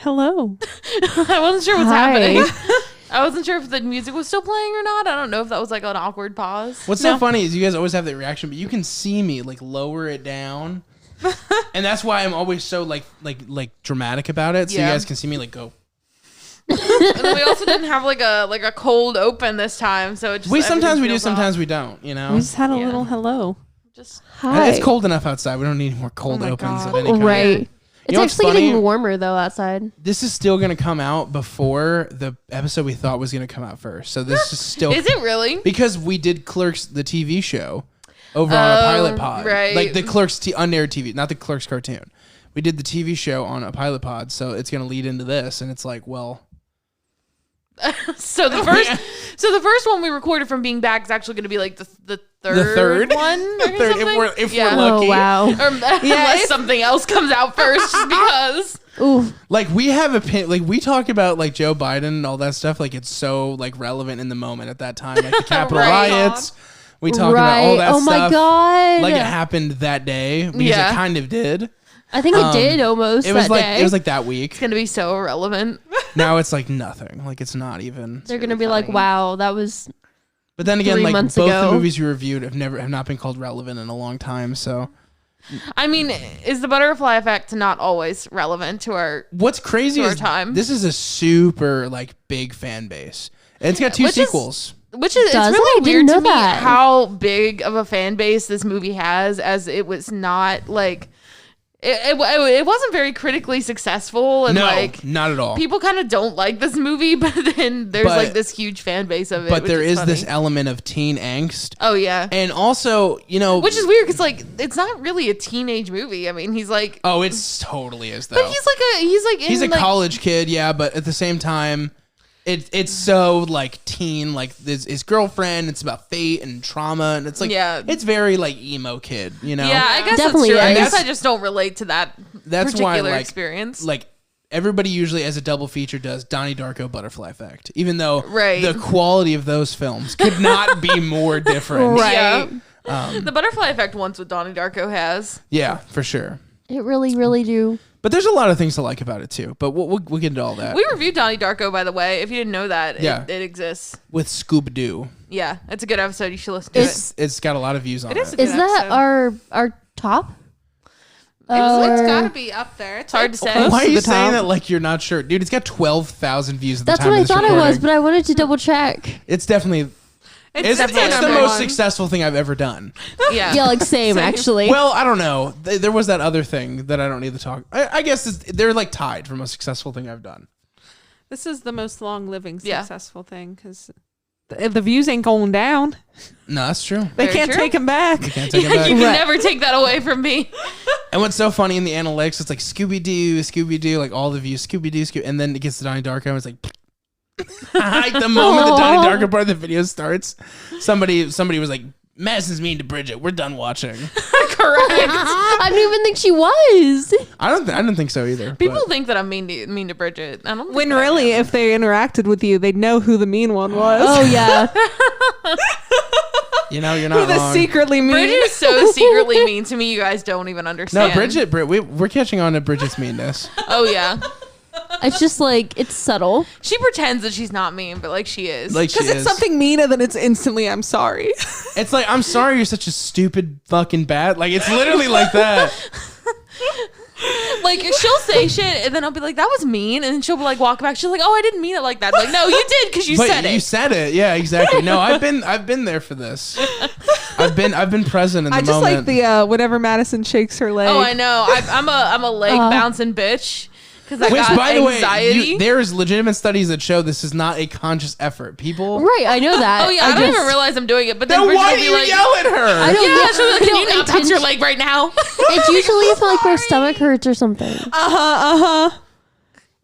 Hello. I wasn't sure what's happening. I wasn't sure if the music was still playing or not. I don't know if that was like an awkward pause. What's so funny is you guys always have that reaction, but you can see me like lower it down. And that's why I'm always so like dramatic about it. So you guys can see me like go. And then we also didn't have like a cold open this time, so it just sometimes we do, sometimes we don't. You know, we just had a little hello. Just hi. It's cold enough outside. We don't need more cold opens of any kind. Right. It's actually funny? getting warmer though outside. This is still going to come out before the episode we thought was going to come out first. So this is still. Is it really? Because we did Clerks, the TV show, over on a pilot pod. Right. Like the Clerks unaired TV, not the Clerks cartoon. We did the TV show on a pilot pod, so it's going to lead into this, and it's like, well. So the first one we recorded from being back is actually going to be like the third one, or something? if we're lucky. Oh wow! Or unless something else comes out first, just because. Ooh. Like we have we talk about like Joe Biden and all that stuff, like it's so like relevant in the moment at that time, like the Capitol riots. We talk about all that stuff. Oh my god! Like it happened that day because it kind of did. I think it did almost. It was that like day. it was like that week. It's gonna be so irrelevant. Now it's like nothing. Like it's not even. They're gonna be like, "Wow, that was." But then again, like both ago. the movies we reviewed have not been called relevant in a long time. So, I mean, is the butterfly effect not always relevant to our? What's crazy is time? This is a super like big fan base, and it's got two sequels. Which is it's really weird to me how big of a fan base this movie has, as it was not like. It wasn't very critically successful, and like not at all. People kind of don't like this movie, but then there's like this huge fan base of it. But there is this element of teen angst. Oh yeah, and also which is weird because like it's not really a teenage movie. I mean, he's like it totally is though. But he's a college kid, yeah. But at the same time. It's so like teen, like his girlfriend. It's about fate and trauma, and it's like it's very like emo kid, you know. Yeah, I guess definitely. That's true. I guess I just don't relate to that. That's particular why, like, experience. Like everybody usually as a double feature does Donnie Darko Butterfly Effect, even though the quality of those films could not be more different. Right. Yeah. The Butterfly Effect once what Donnie Darko has. Yeah, for sure. It really, really do. But there's a lot of things to like about it too. But we'll get into all that. We reviewed Donnie Darko, by the way. If you didn't know that, it exists. With Scooby-Doo. Yeah, it's a good episode. You should listen to it. It's got a lot of views on it. Is that our top? It's got to be up there. It's hard to say. Why are you saying that like you're not sure? Dude, it's got 12,000 views at the time of this That's what I thought recording. it was, but I wanted to double check. It's definitely... It's the most successful thing I've ever done. Yeah, like same actually. Well, I don't know. There was that other thing that I don't need to talk. I guess they're like tied for most successful thing I've done. This is the most long-living successful thing because the views ain't going down. No, that's true. They can't take them back. You can't take them back. You can never take that away from me. And what's so funny in the analytics, it's like Scooby-Doo, like all the views, Scooby-Doo, and then it gets to Donnie Darko, and it's like... like the moment the Donnie Darko part of the video starts, somebody was like, Madison's mean to Bridget. We're done watching. Correct. I didn't even think she was. I didn't think so either. People think that I'm mean to Bridget. I don't. When really, if they interacted with you, they'd know who the mean one was. Oh yeah. You know, you're not who wrong. secretly mean. Bridget is so secretly mean to me. You guys don't even understand. No, we're catching on to Bridget's meanness. Oh yeah. It's just like it's subtle. She pretends that she's not mean, but like she is. Like because it's something meaner than it's instantly I'm sorry. It's like I'm sorry you're such a stupid fucking bat. Like it's literally like that. Like she'll say shit and then I'll be like, that was mean, and then she'll be like walk back. She's like, oh, I didn't mean it like that. I'm like, no, you did because you said it. You said it, yeah, exactly. No, I've been there for this. I've been present in the moment. I just like the whenever Madison shakes her leg. Oh, I know. I'm a leg bouncing bitch. Which, by the anxiety. way, there's legitimate studies that show this is not a conscious effort. People, right? I know that. Oh yeah, I don't even realize I'm doing it. But then why do you yell at her? I don't. Yeah, she'll be like, can you not bounce your leg right now? It's usually if like my stomach hurts or something. If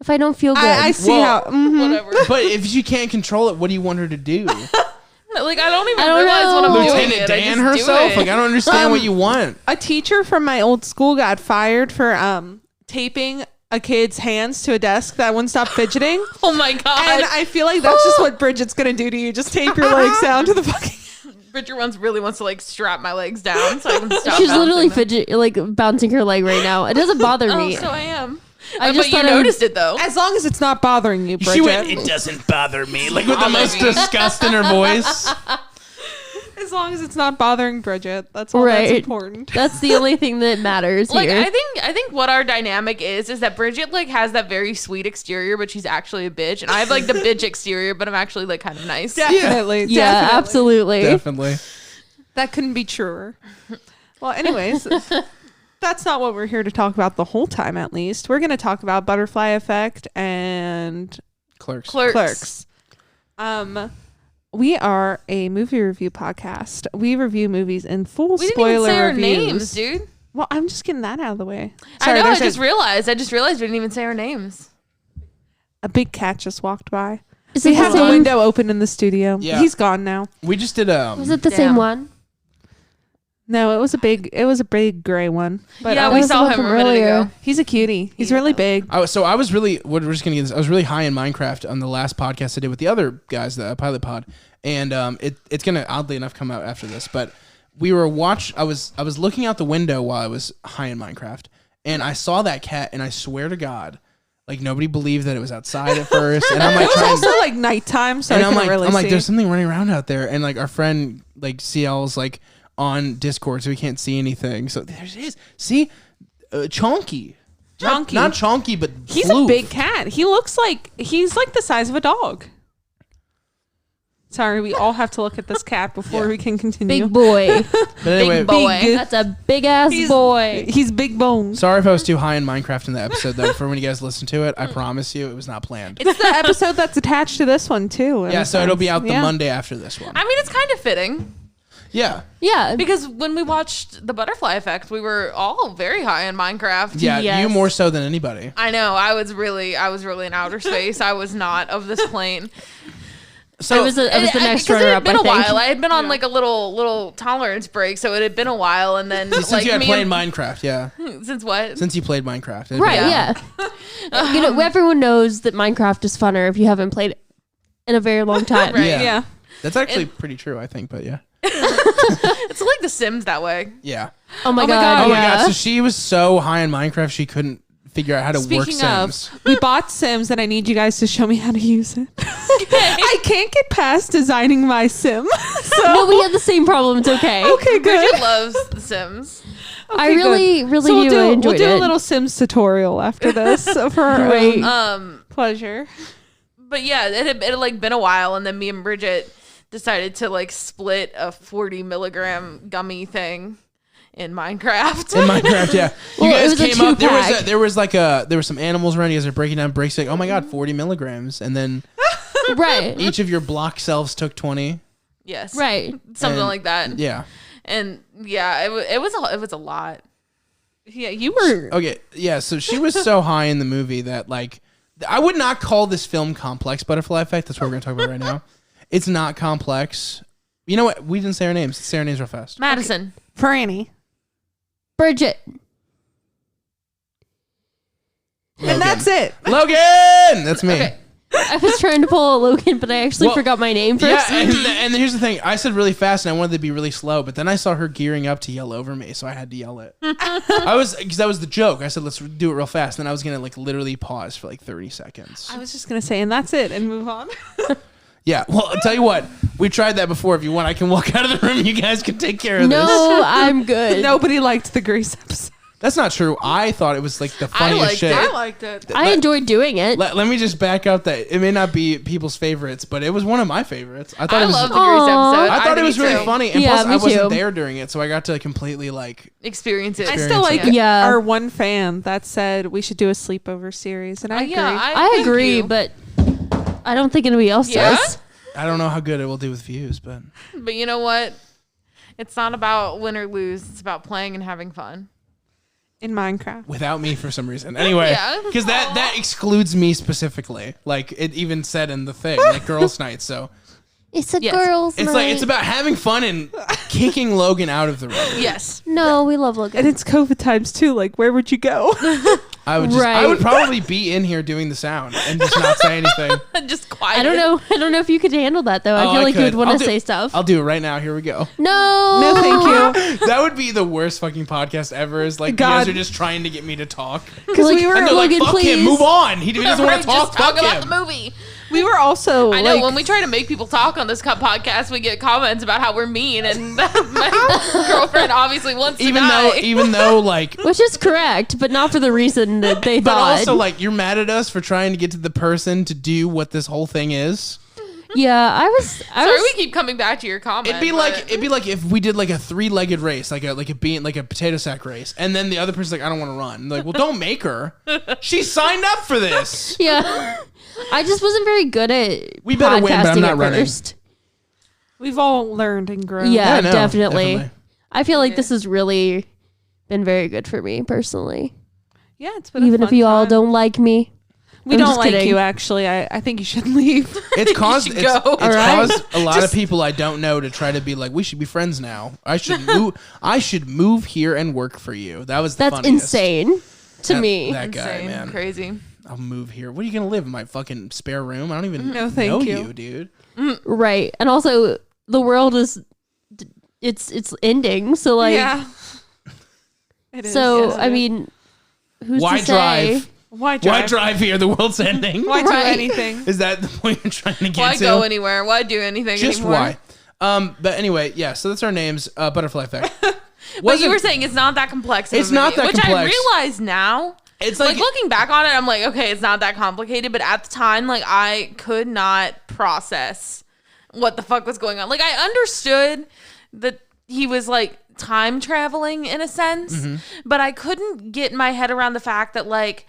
I don't feel good, I see how. Whatever. But if she can't control it, what do you want her to do? Like I don't even realize what I'm doing. Lieutenant Dan herself. Like I don't understand what you want. A teacher from my old school got fired for taping a kid's hands to a desk that wouldn't stop fidgeting. Oh my god! And I feel like that's just what Bridget's gonna do to you. Just tape your legs down to the fucking. Bridget really wants to like strap my legs down so I can stop. She's literally like bouncing her leg right now. It doesn't bother me. Oh, so I am. I just but you thought noticed it though. As long as it's not bothering you, Bridget. She went, it doesn't bother me. Like with the most disgust in her voice. As long as it's not bothering Bridget, that's all Right. that's important. That's the only thing that matters Like here. I think what our dynamic is that Bridget like has that very sweet exterior, but she's actually a bitch, and I have like the bitch exterior, but I'm actually like kind of nice. Definitely. yeah, definitely. absolutely. Definitely. That couldn't be truer. Well, anyways, that's not what we're here to talk about the whole time, at least. We're going to talk about Butterfly Effect and Clerks. Clerks. We are a movie review podcast. We review movies in full We didn't spoiler even say our reviews. names, dude. Well, I'm just getting that out of the way. I know. I there's just realized we didn't even say our names. a big cat just walked by. Is We it the have the same? window open in the studio. Yeah. He's gone now. We just did Was it the Damn. same one? No, it was a big gray one. But Yeah, I we was- saw one him from a minute earlier. ago. he's a cutie. He's really big. So I was really, we're just gonna get this. I was really high in Minecraft on the last podcast I did with the other guys, the Pilot Pod, and it's gonna oddly enough come out after this. But we were I was looking out the window while I was high in Minecraft, and I saw that cat, and I swear to God, like nobody believed that it was outside at first, and I'm like, It was trying, also like nighttime, so and I I'm couldn't like, really see. there's something running around out there, and like our friend like CL's like on Discord, so we can't see anything. So there it is. See, Chonky. Chonky. Not Chonky, but He's Floof. a big cat. He's like the size of a dog. Sorry, we all have to look at this cat before we can continue. Big boy. But anyway, Big boy. Big- That's a big ass boy. He's big bones. sorry if I was too high in Minecraft in the episode, though. For when you guys listen to it, I promise you it was not planned. It's the episode that's attached to this one too. in Yeah, a so it'll be sense. out the Yeah. Monday after this one. I mean, it's kind of fitting Yeah. Yeah. because when we watched The Butterfly Effect, we were all very high in Minecraft. Yeah, Yes. you more so than anybody. I know. I was really in outer space. I was not of this plane. So I was the next Because runner it had up, been I a think. while. I had been on like a little tolerance break, so it had been a while. And then since like you had me played and- Minecraft, yeah. since what? Since you played Minecraft. It'd Right, been- yeah. You know, everyone knows that Minecraft is funner if you haven't played it in a very long time. Right. Yeah. Yeah. That's actually pretty true, I think, but yeah. It's like The Sims that way. Yeah. Oh my Oh my god. God, Oh my yeah. God. So she was so high in Minecraft, she couldn't figure out how to work Speaking of, Sims. we bought Sims and I need you guys to show me how to use it. I can't get past designing my Sim. So No, we had the same problem. It's okay. okay, good. Bridget loves The Sims. I Okay, really, good. really So do enjoy we'll do it. a little Sims tutorial after this for our Great. own pleasure. But yeah, it had like been a while, and then me and Bridget decided to like split a 40 milligram gummy thing in Minecraft. In Minecraft, yeah. Well, You it guys was a came up. two-pack. There were some animals around. You guys are breaking down bricks. Like, oh my God, 40 milligrams, and then Right. each of your block selves took 20. Yes, Right. something And- like that. Yeah. And yeah, it was a lot. Yeah, you were. Okay. Yeah. So she was so high in the movie that like I would not call this film complex. Butterfly Effect. That's what we're gonna talk about right now. It's not complex. You know what? We didn't say our names. Let's say our names real fast. Madison. Franny. Bridget. And that's it. Logan. That's me. Okay. I was trying to pull a Logan, but I actually Well, forgot my name first. Yeah, and here's the thing. I said really fast, and I wanted to be really slow, but then I saw her gearing up to yell over me, so I had to yell it. Because that was the joke. I said, let's do it real fast. And then I was going to like literally pause for like 30 seconds. I was just gonna say, and that's it, and move on. Yeah, well, I'll tell you what. We tried that before. If you want, I can walk out of the room. You guys can take care of this. No, I'm good. Nobody liked the Grease episode. That's not true. I thought it was like the funniest liked shit. it. I liked it. I enjoyed doing it. Let me just back up that it may not be people's favorites, but it was one of my favorites. I thought I it was. love the Grease Aw. episode. I thought it think was me really too. funny, and Yeah, plus me I wasn't too. there during it, so I got to completely like. Experience it. I Experience still like it. Yeah. our one fan that said we should do a sleepover series, and I agree. Yeah, I thank agree, you. but I don't think anybody else Yeah? does. I don't know how good it will do with views, but But you know what? It's not about win or lose. It's about playing and having fun. In Minecraft. without me for some reason. Anyway, Yeah. because that excludes me specifically. Like it even said in the thing, like girls' night. So It's a girl's It's night. like it's about having fun and kicking Logan out of the room. Yes. No, we love Logan. And it's COVID times too. Like, where would you go? I would probably be in here doing the sound and just not say anything. Just quiet. I don't know if you could handle that though. I feel like you would want to say stuff. I'll do it right now. Here we go. No, thank you. That would be the worst fucking podcast ever. Is like you guys are just trying to get me to talk. Because we were And they're Logan, like, fuck please. him, move on. He doesn't want to talk. Just talk Fuck about him. the movie. We were also. I know when we try to make people talk on this podcast, we get comments about how we're mean, and my girlfriend obviously wants to die. Even though, like, which is correct, but not for the reason that they but thought. also, like, you're mad at us for trying to get to the person to do what this whole thing is. Yeah, I was. Sorry, we keep coming back to your comment. It'd be like if we did like a 3-legged race, like a potato sack race, and then the other person's like, I don't want to run. Like, well, don't make her. She signed up for this. Yeah, I just wasn't very good at. We better win, but I'm not running. First. We've all learned and grown. Yeah, definitely. I feel like this has really been very good for me personally. Yeah, it's been even if you all don't like me. We don't like you, actually. I think you should leave. It's caused caused a lot of people I don't know to try to be like, we should be friends now. I should move here and work for you. That's funniest. Insane to me. That guy, man. Crazy. I'll move here. What are you gonna live in my fucking spare room? I don't even know thank you, dude. Right, and also the world is it's ending. So like, yeah. It is. So yes, I mean, who's Why to say? drive? Why drive here? The world's ending. Why do anything? Is that the point you're trying to get Why to? go anywhere? Why do anything Just anymore? why? But anyway, yeah. So that's our names. Butterfly Effect. But you were saying it's not that complex. It's not that complex. Which I realize now. It's like looking back on it, I'm like, okay, it's not that complicated. But at the time, like, I could not process what the fuck was going on. Like, I understood that he was like time traveling in a sense, but I couldn't get my head around the fact that, like,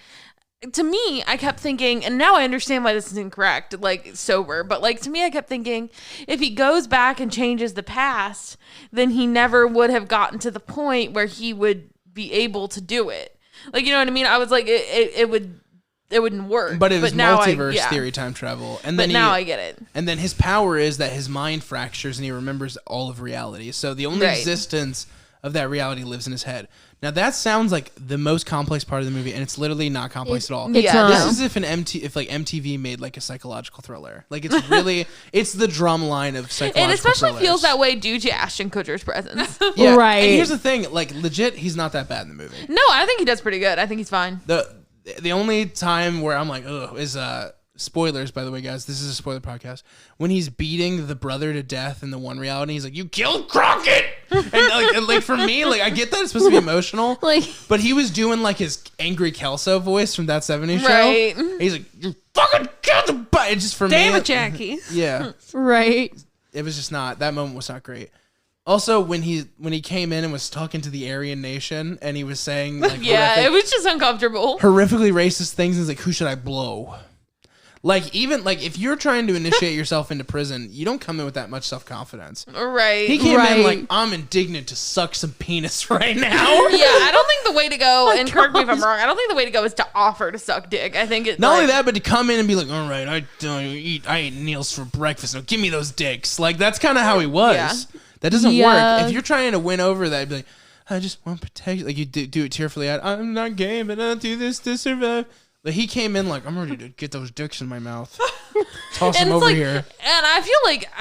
to me, I kept thinking, and now I understand why this is incorrect, like, sober, but, like, to me, I kept thinking, if he goes back and changes the past, then he never would have gotten to the point where he would be able to do it. Like, you know what I mean? I was like, it wouldn't work. But it was now multiverse theory, time travel. And then now I get it. And then his power is that his mind fractures and he remembers all of reality. So the only existence of that reality lives in his head. Now that sounds like the most complex part of the movie, and it's literally not complex at all. This is if MTV made like a psychological thriller. Like it's really it's the drum line of psychological. It especially thrillers. feels that way due to Ashton Kutcher's presence. Yeah. Right. And here's the thing, like legit, he's not that bad in the movie. No, I think he does pretty good. I think he's fine. The only time where I'm like, ugh, is spoilers, by the way, guys. This is a spoiler podcast. When he's beating the brother to death in the one reality, he's like, "You killed Crockett," and like for me, like I get that it's supposed to be emotional, but he was doing like his angry Kelso voice from That 70s Show. Right. He's like, "You fucking killed the butt." It's just for Damn me. it, Jackie. Yeah. Right. It was just not. That moment was not great. Also, when he came in and was talking to the Aryan Nation, and he was saying like, it was just uncomfortable, horrifically racist things. And he's like, "Who should I blow?" Like, even, like, if you're trying to initiate yourself into prison, you don't come in with that much self-confidence. Right. He came in like, I'm indignant to suck some penis right now. Yeah, I don't think the way to go, and correct me if I'm wrong, I don't think the way to go is to offer to suck dick. I think it's not only that, but to come in and be like, all right, I ate Neil's for breakfast. Now give me those dicks. Like, that's kind of how he was. Yeah. That doesn't work. If you're trying to win over that, be like, I just want protection. Like, you do it tearfully. I'm not gay, but I'll do this to survive. But he came in like, I'm ready to get those dicks in my mouth. Toss them over here. And I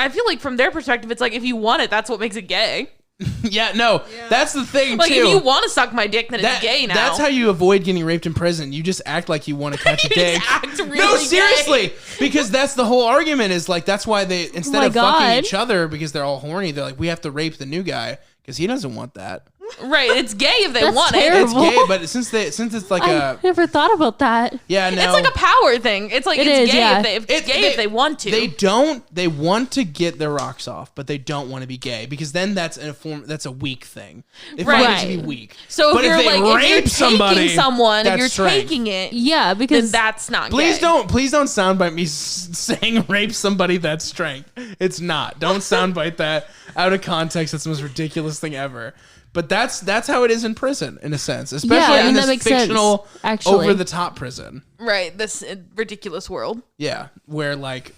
feel like from their perspective, it's like, if you want it, that's what makes it gay. That's the thing, like, too. if you want to suck my dick, then it's gay now. That's how you avoid getting raped in prison. You just act like you want to catch a dick. No, seriously. Because that's the whole argument is like, that's why they, instead of fucking each other because they're all horny, they're like, we have to rape the new guy because he doesn't want that. Right, it's gay if they want terrible. it. It's gay, but since it's like I never thought about that. Yeah, no. It's like a power thing. It's like it's gay if they want to. They want to get their rocks off, but they don't want to be gay because then that's a weak thing. They find it to be weak. So but if you're taking someone, if you're strength. taking it, because then that's not please gay. Please don't soundbite me saying rape somebody. That's strength. It's not. Don't soundbite that out of context. That's the most ridiculous thing ever. But that's how it is in prison, in a sense, especially in this fictional, over the top prison. Right, this ridiculous world. Yeah, where like,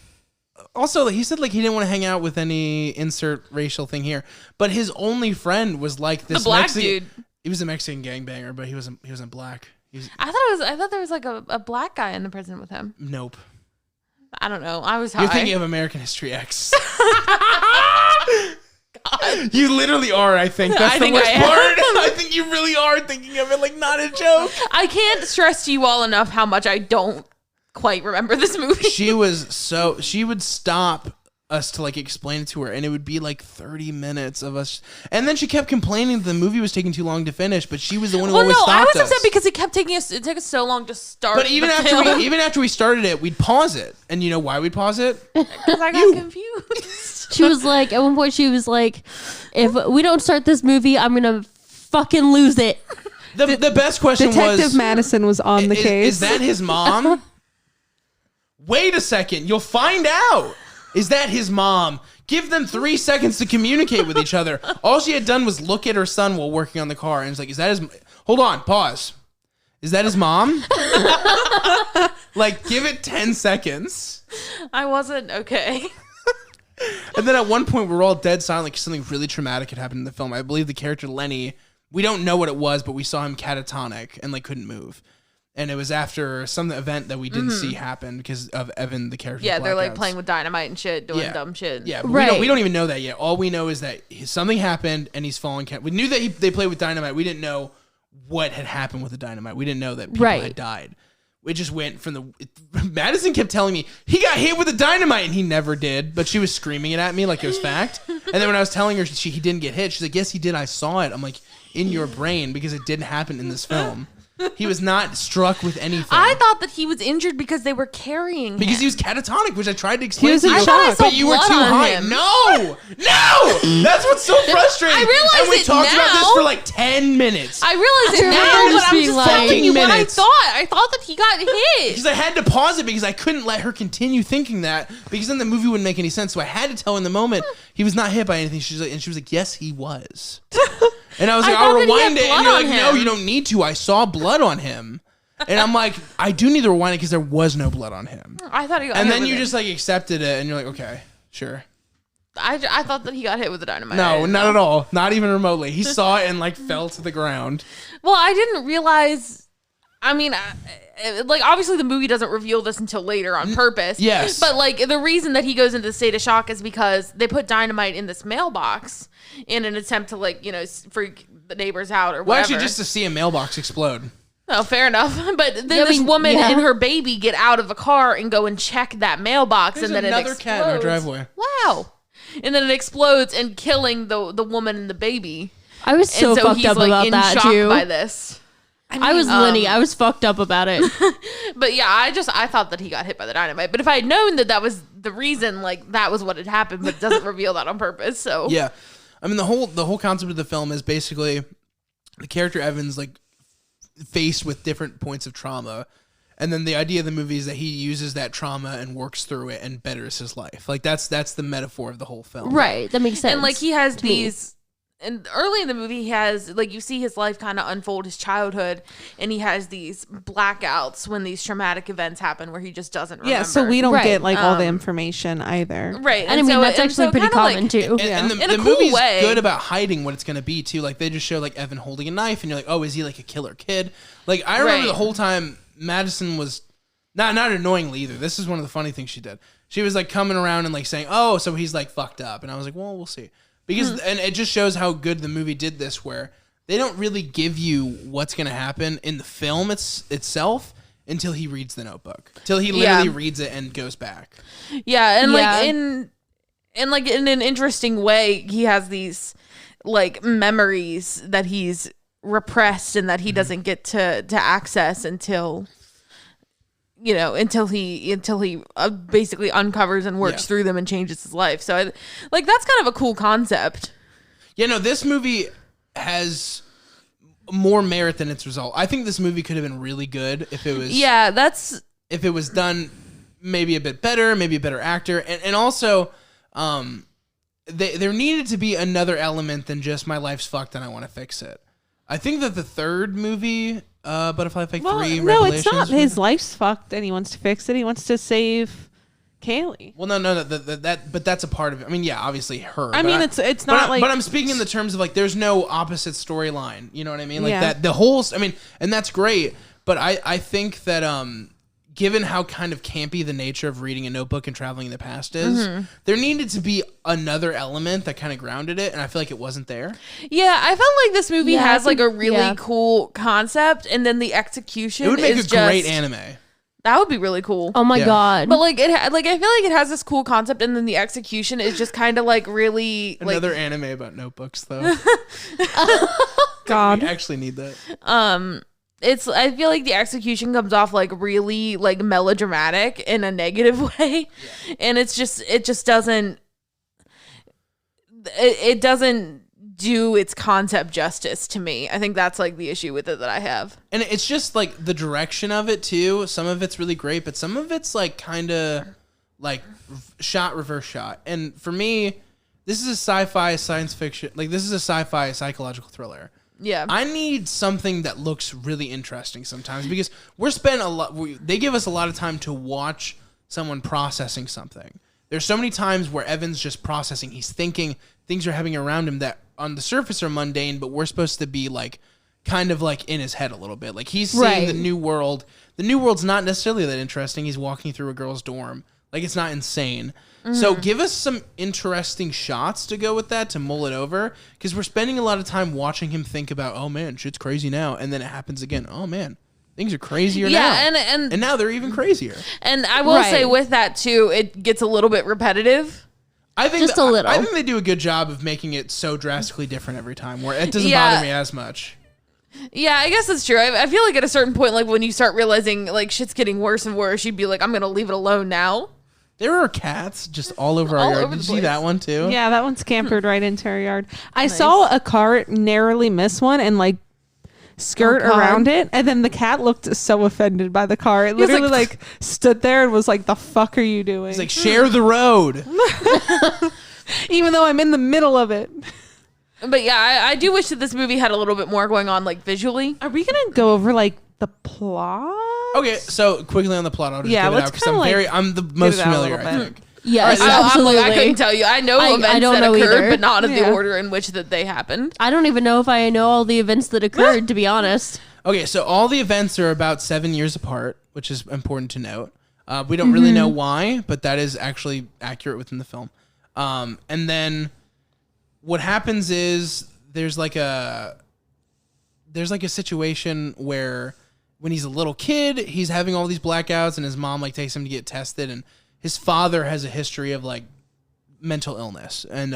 Also, he said like he didn't want to hang out with any insert racial thing here, but his only friend was like this The black Mexican dude. He was a Mexican gangbanger, but he wasn't black. I thought there was like a black guy in the prison with him. Nope. I don't know. I was high. You're thinking of American History X. God. You literally are, I think. That's the worst part. I think you really are thinking of it like not a joke. I can't stress to you all enough how much I don't quite remember this movie. She would stop us to like explain it to her, and it would be like 30 minutes of us, and then she kept complaining that the movie was taking too long to finish, but she was the one who always stopped us. I was upset because it took us so long to start. But even after we started it, we'd pause it, and you know why we'd pause it? Because I got confused. She was like, at one point she was like, if we don't start this movie, I'm gonna fucking lose it. The best question Detective Madison was on the case. Is that his mom? Wait a second, you'll find out. Is that his mom? Give them 3 seconds to communicate with each other. All she had done was look at her son while working on the car, and it's like, is that his? Hold on, pause. Is that his mom? Like, give it 10 seconds. I wasn't okay. And then at one point, we were all dead silent, like something really traumatic had happened in the film. I believe the character Lenny, we don't know what it was, but we saw him catatonic and like couldn't move. And it was after some event that we didn't see happen because of Evan, the character. Yeah, they're like playing with dynamite and shit, doing dumb shit. Yeah, but right. we don't even know that yet. All we know is that something happened and he's fallen. We knew that they played with dynamite. We didn't know what had happened with the dynamite. We didn't know that people had died. We just went from the... Madison kept telling me, he got hit with the dynamite, and he never did. But she was screaming it at me like it was fact. And then when I was telling her he didn't get hit, she's like, yes, he did. I saw it. I'm like, in your brain, because it didn't happen in this film. He was not struck with anything. I thought that he was injured because they were carrying him. Because he was catatonic, which I tried to explain He was to in you. shock. But you were too high. Him. No! That's what's so frustrating. I realize and we it talked about now. this for like 10 minutes. I realize it remember now, just but I'm being just like- telling you what I minutes. thought. I thought that he got hit. Because I had to pause it because I couldn't let her continue thinking that, because then the movie wouldn't make any sense. So I had to tell her in the moment he was not hit by anything. She was like, yes, he was. And I was like, I I'll thought that he rewind had it. And blood you're on like, no, him. you don't need to. I saw blood on him. And I'm like, I do need to rewind it because there was no blood on him. I thought he got And hit then with you it. just like accepted it, and you're like, okay, sure. I thought that he got hit with the dynamite. No, not at all. Not even remotely. He saw it and like fell to the ground. Well, I didn't realize. I mean, like obviously the movie doesn't reveal this until later on purpose. Yes. But like the reason that he goes into the state of shock is because they put dynamite in this mailbox in an attempt to like freak the neighbors out or whatever. Well, actually, just to see a mailbox explode. Oh, fair enough. But then this woman and her baby get out of a car and go and check that mailbox, There's and then another it explodes. cat in our driveway. Wow. And then it explodes and killing the woman and the baby. I was so, And so fucked he's up like about in that shock too. by this. I was Lenny. I was fucked up about it. But yeah, I thought that he got hit by the dynamite. But if I had known that was the reason, like that was what had happened, but it doesn't reveal that on purpose. So Yeah, I mean the whole concept of the film is basically the character Evan's like faced with different points of trauma, and then the idea of the movie is that he uses that trauma and works through it and betters his life. Like that's the metaphor of the whole film. Right. That makes sense. and like he has to me. these. And early in the movie, he has like you see his life kind of unfold, his childhood, and he has these blackouts when these traumatic events happen where he just doesn't remember. Yeah, so we don't Right. get like all the information either. right. And I mean, that's actually pretty kinda, common like, too. And the In a cool movie's way. good about hiding what it's going to be too. Like they just show like Evan holding a knife, and you're like, oh, is he like a killer kid? Like I remember Right. the whole time Madison was not annoyingly either. This is one of the funny things she did. She was like coming around and like saying, oh, so he's like fucked up, and I was like, well, we'll see. Because and it just shows how good the movie did this, where they don't really give you what's going to happen in the film itself until he reads the notebook, till he literally reads it and goes back. Yeah, and Yeah. like in an interesting way, he has these like memories that he's repressed and that he doesn't get to access until he basically uncovers and works through them and changes his life. So like that's kind of a cool concept. Yeah, no, this movie has more merit than its result. I think this movie could have been really good if it was if it was done maybe a bit better, maybe a better actor, and also there needed to be another element than just my life's fucked and I want to fix it. I think that the third movie, Butterfly Effect 3, No, it's not Revelations, his life's fucked and he wants to fix it. He wants to save Kaylee. Well, no, but that's a part of it. I mean, yeah, obviously her. I mean, it's not like. But I'm speaking in the terms of like, there's no opposite storyline. You know what I mean? Like Yeah. that, the whole. I mean, and that's great. But I think that given how kind of campy the nature of reading a notebook and traveling in the past is, there needed to be another element that kind of grounded it, and I feel like it wasn't there. Yeah, I felt like this movie Yeah, has I like a think- really yeah. cool concept, and then the execution. It would make is a great just- anime. That would be really cool. Oh my Yeah. god. But like I feel like it has this cool concept, and then the execution is just kind of like really Another anime about notebooks, though. God. We actually need that. I feel like the execution comes off like really like melodramatic in a negative way, and it just doesn't it doesn't do its concept justice to me. I think that's like the issue with it that I have. And it's just like the direction of it too. Some of it's really great, but some of it's like kind of like reverse shot. And for me, this is a sci-fi science fiction. Like this is a sci-fi psychological thriller. Yeah. I need something that looks really interesting sometimes because we're spending a lot. They give us a lot of time to watch someone processing something. There's so many times where Evan's just processing. He's thinking things are happening around him that on the surface are mundane, but we're supposed to be like kind of like in his head a little bit. Like he's seeing Right. the new world. The new world's not necessarily that interesting. He's walking through a girl's dorm. Like it's not insane. So give us some interesting shots to go with that, to mull it over, because we're spending a lot of time watching him think about, oh man, shit's crazy now, and then it happens again. Oh man, things are crazier now. Yeah, and now they're even crazier. and I will Right. say with that too, it gets a little bit repetitive. I think Just a little. I think they do a good job of making it so drastically different every time, where it doesn't Yeah. bother me as much. Yeah, I guess that's true. I feel like at a certain point, like when you start realizing like shit's getting worse and worse, you'd be like, I'm gonna leave it alone now. There are cats just all over our All yard. over Did the you see place. that one too? Yeah, that one scampered right into our yard. I saw a car narrowly miss one and like skirt Oh, God. around it, and then the cat looked so offended by the car. It was literally like- like stood there and was like, "The fuck are you doing?" It's like share the road. Even though I'm in the middle of it. But yeah, I do wish that this movie had a little bit more going on, like visually. Are we gonna go over like the plot? Okay, so quickly on the plot, I'll just Yeah, get it let's out because kinda, like, I'm the most it out a familiar. little I bit. think. Yes, I'm absolutely. like, I couldn't tell you. I know I events don't that know occurred, either. but not in Yeah. the order in which that they happened. I don't even know if I know all the events that occurred, to be honest. Okay, so all the events are about 7 years apart, which is important to note. We don't really know why, but that is actually accurate within the film. And then what happens is there's like a situation where when he's a little kid, he's having all these blackouts, and his mom like takes him to get tested, and his father has a history of like mental illness and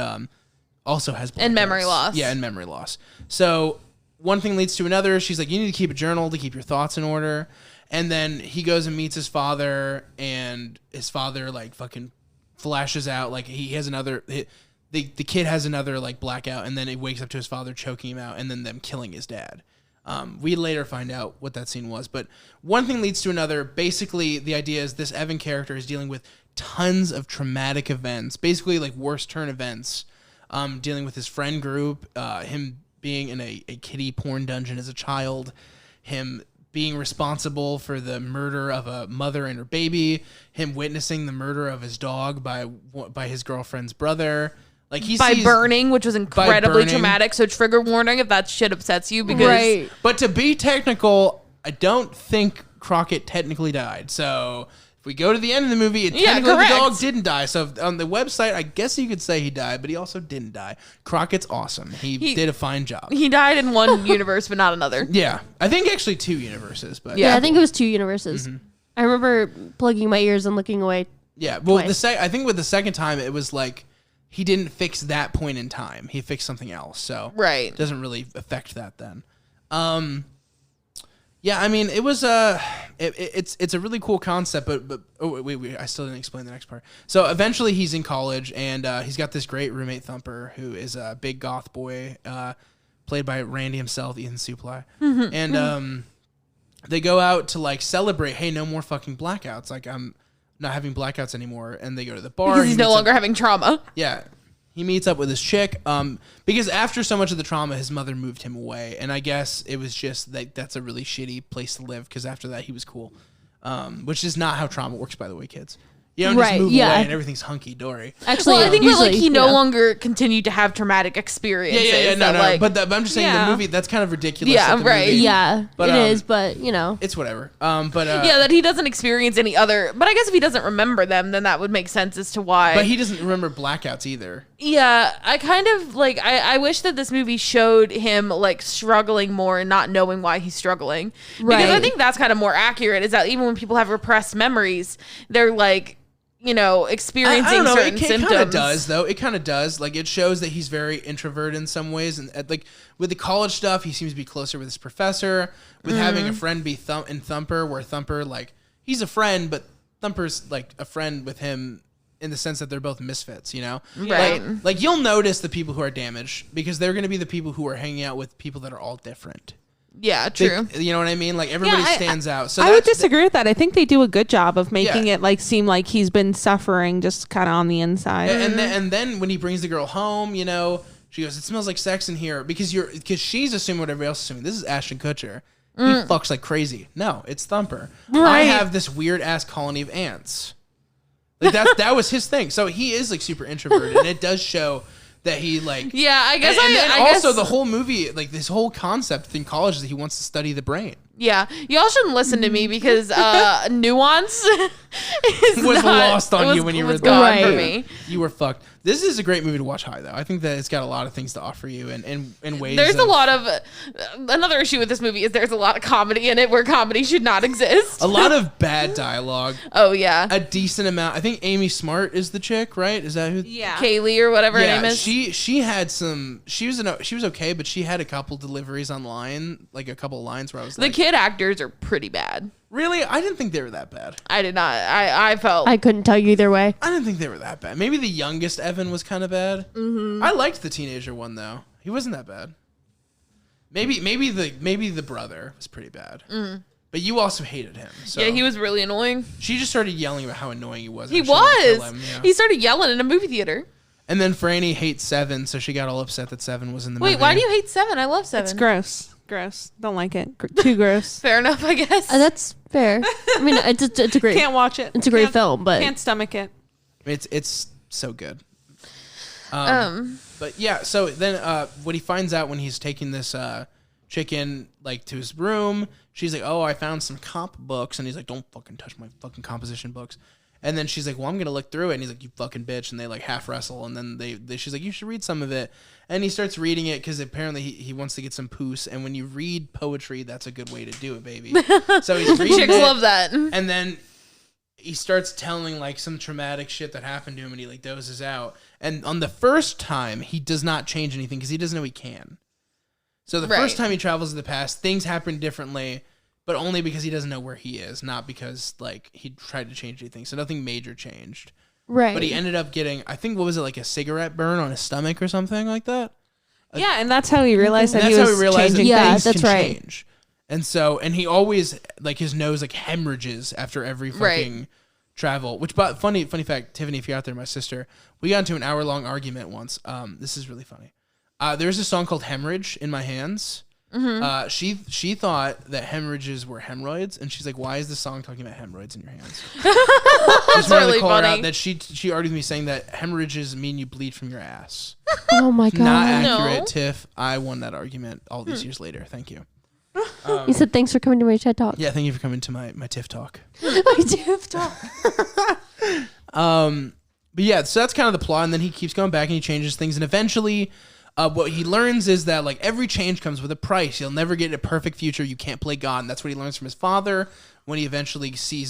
also has And memory blackouts. loss. Yeah, and memory loss. So one thing leads to another. She's like, you need to keep a journal to keep your thoughts in order. And then he goes and meets his father, and his father like fucking flashes out. Like he has another, the kid has another like blackout, and then he wakes up to his father choking him out, and then them killing his dad. We later find out what that scene was, but one thing leads to another. Basically, the idea is this Evan character is dealing with tons of traumatic events, basically like worst turn events, dealing with his friend group, him being in a kiddie porn dungeon as a child, him being responsible for the murder of a mother and her baby, him witnessing the murder of his dog by his girlfriend's brother. Like he By sees burning, which was incredibly burning. traumatic. So trigger warning if that shit upsets you, because Right. But to be technical, I don't think Crockett technically died. So if we go to the end of the movie, technically correct. the dog didn't die. So on the website, I guess you could say he died, but he also didn't die. Crockett's awesome. He did a fine job. he died in one universe but not another. Yeah. I think actually 2 universes, but Yeah, I think it was 2 universes. I remember plugging my ears and looking away. yeah. Well, Twice. I think with the second time, it was like he didn't fix that point in time. He fixed something else. So Right. it doesn't really affect that then. Yeah, I mean, it was it's a really cool concept, but oh wait, I still didn't explain the next part. So eventually he's in college, and he's got this great roommate Thumper, who is a big goth boy, played by Randy himself, Ethan Suplee, and they go out to like celebrate. Hey, no more fucking blackouts. Like I'm not having blackouts anymore, and they go to the bar. Because he he's no meets up- longer having trauma. yeah. He meets up with his chick, because after so much of the trauma, his mother moved him away, and I guess it was just that's a really shitty place to live. Because after that, he was cool, which is not how trauma works, by the way, kids. You don't just Right, move yeah. away and everything's hunky dory. Actually, Well, I think that like he no yeah. longer continued to have traumatic experiences. No. Like, But I'm just saying Yeah. the movie, that's kind of ridiculous. Yeah, that the right. movie- Yeah, But, it is, but you know. It's whatever. yeah, that he doesn't experience any other. But I guess if he doesn't remember them, then that would make sense as to why. But he doesn't remember blackouts either. Yeah, I kind of like. I wish that this movie showed him like struggling more and not knowing why he's struggling. Because I Right. think that's kind of more accurate. Is that even when people have repressed memories, they're like, you know, experiencing I don't know. certain It symptoms. kind of does, though. It kind of does. Like, it shows that he's very introverted in some ways. And, like, with the college stuff, he seems to be closer with his professor. With having a friend be Thumper, where Thumper, like, he's a friend, but Thumper's, like, a friend with him in the sense that they're both misfits, you know? Right. Like you'll notice the people who are damaged because they're going to be the people who are hanging out with people that are all different. Yeah, true. You know what I mean? Like, everybody stands out. So I would that's- disagree with that. I think they do a good job of making Yeah. it like seem like he's been suffering just kind of on the inside. And then when he brings the girl home, you know, she goes, "It smells like sex in here," because she's assuming what everybody else is assuming. This is Ashton Kutcher. He fucks like crazy. No, it's Thumper. I Right. have this weird ass colony of ants. Like that was his thing. So he is like super introverted, and it does show that he like. Yeah, I guess. And then I also guess, the whole movie, like this whole concept in college is that he wants to study the brain. Yeah, y'all shouldn't listen to me because nuance Was lost on you when you was were gone Right. for me. You were fucked. This is a great movie to watch high, though. I think that it's got a lot of things to offer you, and in ways. There's a lot of another issue with this movie is there's a lot of comedy in it where comedy should not exist. a lot of bad dialogue. Oh yeah, A decent amount. I think Amy Smart is the chick, right? Is that who? yeah. Kaylee or whatever her name is. she had some. She was okay, but she had a couple deliveries online, like a couple lines where I was The like, kid actors are pretty bad. really? I didn't think they were that bad. I did not. I felt. I couldn't tell you either way. I didn't think they were that bad. Maybe the youngest Evan was kind of bad. I liked the teenager one though. He wasn't that bad. Maybe the brother was pretty bad. But you also hated him. So yeah, he was really annoying. She just started yelling about how annoying he was. He and she wanted to kill was. him, yeah. He started yelling in a movie theater. And then Franny hates Seven, so she got all upset that Seven was in the movie. Wait, why do you hate Seven? I love Seven. It's gross. Gross. Don't like it. Too gross. Fair enough, I guess. That's fair. I mean, it's a great. Can't watch it. It's a great Can't- film, but Can't stomach it. It's so good. But yeah, so then what he finds out when he's taking this chicken like to his room, she's like, "Oh, I found some comp books," and he's like, "Don't fucking touch my fucking composition books." And then she's like, "Well, I'm gonna look through it," and he's like, "You fucking bitch!" And they like half wrestle, and then she's like, "You should read some of it," and he starts reading it because apparently he wants to get some poos, and when you read poetry, that's a good way to do it, baby. So he's reading Chicks it, love that. and then he starts telling like some traumatic shit that happened to him, and he like dozes out. And on the first time, he does not change anything because he doesn't know he can. So the first Right. time he travels to the past, things happen differently, but only because he doesn't know where he is, not because like he tried to change anything. So nothing major changed. right. But he ended up getting, I think, what was it, like a cigarette burn on his stomach or something like that? Yeah, and that's how he realized And that that's he how was he realized that changing Yeah, things that's can right. change. And so, and he always, like, his nose, like, hemorrhages after every fucking travel. Which, but funny fact, Tiffany, if you're out there, my sister, we got into an hour-long argument once. This is really funny. There's a song called Hemorrhage in My Hands. She thought that hemorrhages were hemorrhoids, and she's like, "Why is the song talking about hemorrhoids in your hands?" That's really call her funny. out that she argued with me saying that hemorrhages mean you bleed from your ass. Oh my god. Not accurate, No. Tiff. I won that argument all these years later. Thank you. You said thanks for coming to my TED Talk. Yeah, thank you for coming to my Tiff talk. My TED Talk. But yeah, so that's kind of the plot, and then he keeps going back and he changes things, and eventually what he learns is that like every change comes with a price. You'll never get a perfect future. You can't play God. And that's what he learns from his father when you eventually see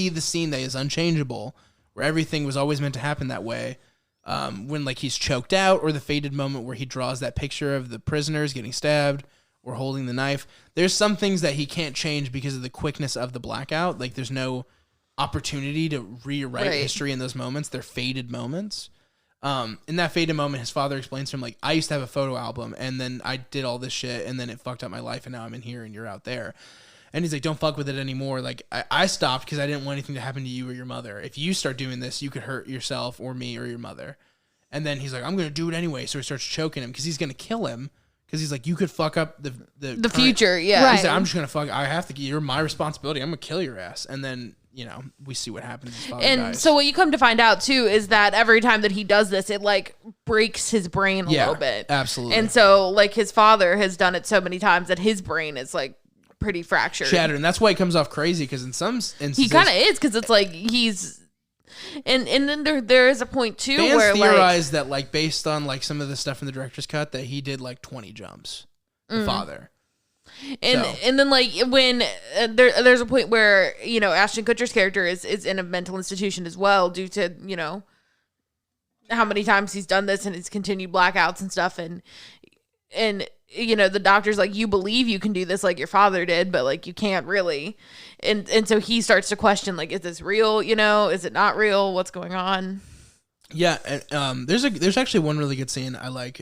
the scene that is unchangeable, where everything was always meant to happen that way. When like he's choked out, or the fated moment where he draws that picture of the prisoners getting stabbed or holding the knife. There's some things that he can't change because of the quickness of the blackout. Like there's no opportunity to rewrite Right. history in those moments. They're fated moments. In that fated moment, his father explains to him, like, I used to have a photo album, and then I did all this shit, and then it fucked up my life, and now I'm in here, and you're out there. And he's like, don't fuck with it anymore. Like, I stopped because I didn't want anything to happen to you or your mother. If you start doing this, you could hurt yourself or me or your mother. And then he's like, I'm going to do it anyway. So he starts choking him because he's going to kill him. Because he's like, you could fuck up the The future, yeah. Right. He's like, I'm just going to fuck. I have to. You're my responsibility. I'm going to kill your ass. And then we see what happens. His father And dies. so what you come to find out too is that every time that he does this, it like breaks his brain a little bit. Absolutely. And so like his father has done it so many times that his brain is like pretty fractured. Shattered. And that's why he comes off crazy, because in some instances he kind of is, because it's like he's and then there is a point too fans where theorize that like based on like some of the stuff in the director's cut that he did like 20 jumps. The father. And then like when there's a point where Ashton Kutcher's character is in a mental institution as well due to how many times he's done this and his continued blackouts and stuff, and the doctor's like, you believe you can do this like your father did, but like you can't really, and so he starts to question like, is this real, is it not real, what's going on? Yeah. And, there's actually one really good scene I like.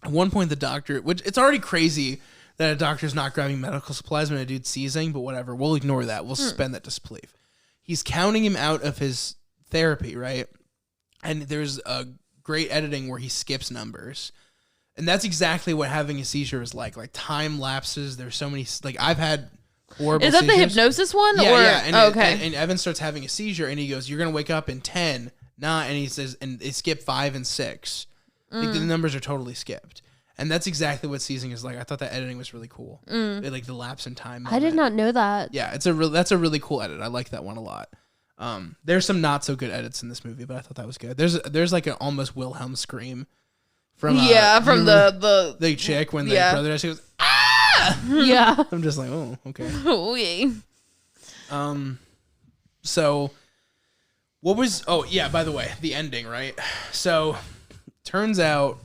At one point the doctor, which it's already crazy that a doctor's not grabbing medical supplies when a dude's seizing, but whatever, we'll ignore that. We'll suspend that disbelief. He's counting him out of his therapy, right? And there's a great editing where he skips numbers. And that's exactly what having a seizure is like time lapses. There's so many, like I've had horrible Is that seizures. The hypnosis one? Yeah, or? And, okay. and Evan starts having a seizure and he goes, you're going to wake up in 10, 9, and he says, and they skip 5 and 6. Like the numbers are totally skipped. And that's exactly what seizing is like. I thought that editing was really cool. Like the lapse in time moment. I did not know that. Yeah, that's a really cool edit. I like that one a lot. There's some not so good edits in this movie, but I thought that was good. There's like an almost Wilhelm scream from from the chick when the brother dies. She goes, ah! Yeah. I'm just like, oh, okay. Oh, yeah. So what was? Oh yeah. By the way, the ending, right? So turns out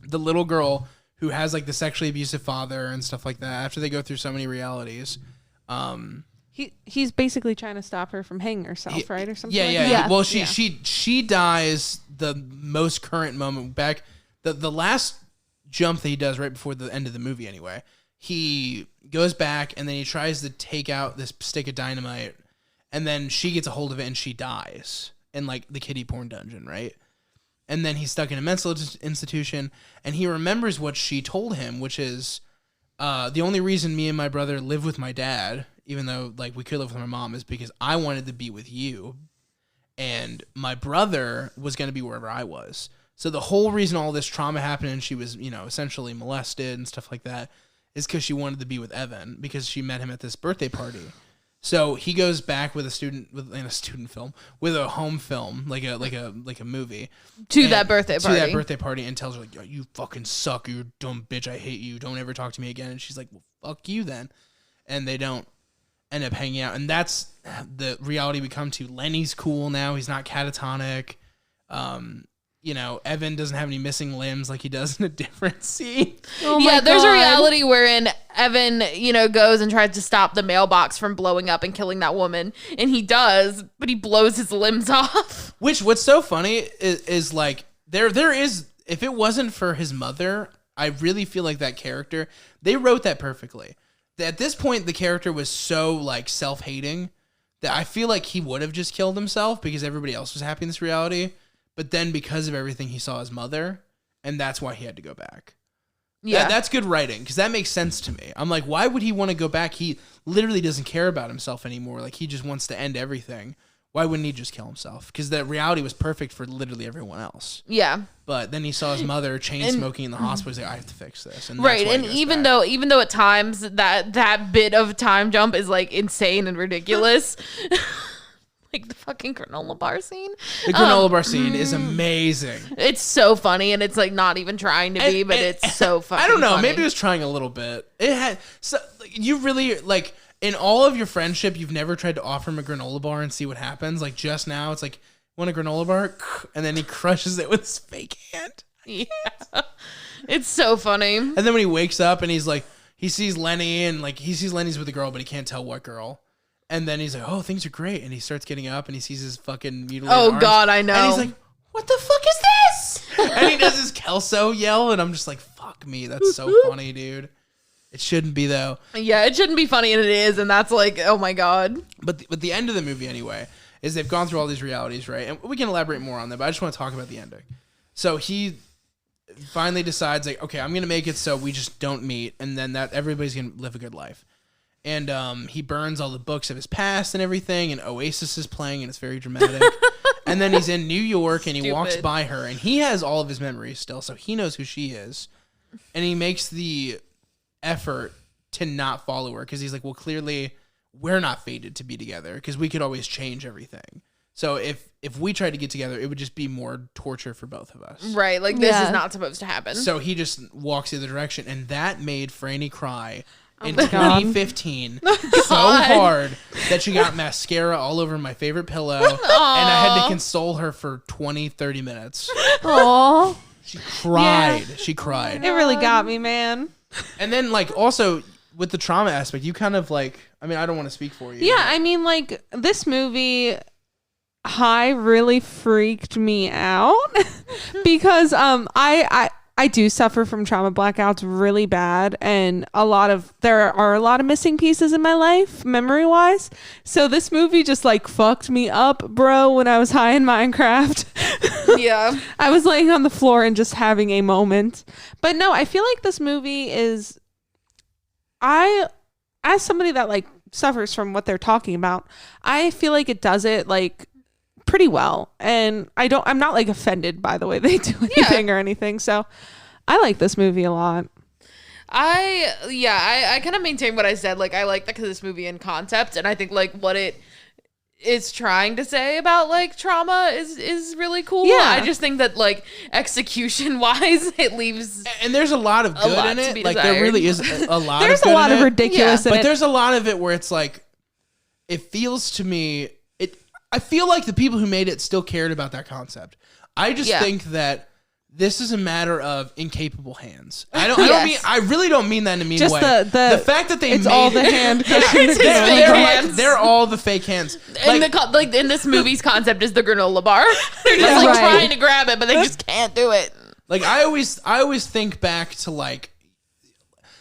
the little girl who has like the sexually abusive father and stuff like that, after they go through so many realities, he's basically trying to stop her from hanging herself, right, or something. Yeah. Like that? Well, she dies the most current moment back. The last jump that he does right before the end of the movie, anyway. He goes back and then he tries to take out this stick of dynamite, and then she gets a hold of it and she dies in like the kiddie porn dungeon, right? And then he's stuck in a mental institution, and he remembers what she told him, which is the only reason me and my brother live with my dad, even though like we could live with my mom, is because I wanted to be with you, and my brother was going to be wherever I was. So the whole reason all this trauma happened and she was, essentially molested and stuff like that is because she wanted to be with Evan because she met him at this birthday party. So he goes back with in a student film, with a home film, like a movie, to that birthday party, and tells her like, "You fucking suck, you dumb bitch, I hate you, don't ever talk to me again." And she's like, "Well, fuck you then," and they don't end up hanging out, and that's the reality we come to. Lenny's cool now; he's not catatonic. Evan doesn't have any missing limbs like he does in a different scene. Oh my God. There's a reality wherein Evan, goes and tries to stop the mailbox from blowing up and killing that woman. And he does, but he blows his limbs off. What's so funny is like, there is, if it wasn't for his mother, I really feel like that character, they wrote that perfectly. At this point, the character was so like self-hating that I feel like he would have just killed himself because everybody else was happy in this reality. But then because of everything, he saw his mother, and that's why he had to go back. Yeah. That's good writing, because that makes sense to me. I'm like, why would he want to go back? He literally doesn't care about himself anymore. Like, he just wants to end everything. Why wouldn't he just kill himself? Because that reality was perfect for literally everyone else. Yeah. But then he saw his mother chain smoking in the hospital. He's like, I have to fix this. And right. And even though at times that bit of time jump is like insane and ridiculous. Like the fucking granola bar scene. The granola bar scene is amazing. It's so funny, and it's like not even trying to be, but it's so fucking I don't know. funny. Maybe it was trying a little bit. It had you really like in all of your friendship, you've never tried to offer him a granola bar and see what happens. Like just now, it's like, want a granola bar? And then he crushes it with his fake hand. Yeah, it's so funny. And then when he wakes up and he's like, he sees Lenny and like he sees Lenny's with a girl, but he can't tell what girl. And then he's like, oh, things are great. And he starts getting up and he sees his fucking mutilated arms. God, I know. And he's like, what the fuck is this? And he does his Kelso yell. And I'm just like, fuck me. That's so funny, dude. It shouldn't be, though. Yeah, it shouldn't be funny, and it is. And that's like, oh, my God. But the end of the movie, anyway, is they've gone through all these realities, right? And we can elaborate more on that, but I just want to talk about the ending. So he finally decides, like, okay, I'm going to make it so we just don't meet. And then that everybody's going to live a good life. and he burns all the books of his past and everything, and Oasis is playing, and it's very dramatic. And then he's in New York, and he walks by her, and he has all of his memories still, so he knows who she is. And he makes the effort to not follow her, because he's like, well, clearly we're not fated to be together, because we could always change everything. So if we tried to get together, it would just be more torture for both of us. Right, like this is not supposed to happen. So he just walks the other direction, and that made Frani cry in 2015 so hard that she got mascara all over my favorite pillow, and I had to console her for 20, 30 minutes. Aww. She cried. Yeah. She cried. It really got me, man. And then, like, also with the trauma aspect, you kind of like, I mean, I don't want to speak for you. Yeah, I mean, like, this movie High really freaked me out because I do suffer from trauma blackouts really bad, and there are a lot of missing pieces in my life memory wise. So this movie just like fucked me up, bro, when I was high in Minecraft. Yeah. I was laying on the floor and just having a moment. But no, I feel like this movie is, as somebody that like suffers from what they're talking about, I feel like it does it like pretty well, and I'm not like offended by the way they do anything or anything, so I like this movie a lot. I kind of maintain what I said. Like, I like this movie in concept, and I think like what it is trying to say about like trauma is really cool. I just think that like execution wise it leaves, and there's a lot of good in it, like there really is a lot there's of good a lot in of it. ridiculous in but it. There's a lot of it where it's like, it feels to me, I feel like the people who made it still cared about that concept. I just think that this is a matter of incapable hands. I really don't mean that in a mean way. The fact that they it's made all the hand. they're all the fake hands. Like in this movie's concept is the granola bar. They're just like trying to grab it, but they just can't do it. Like I always think back to like,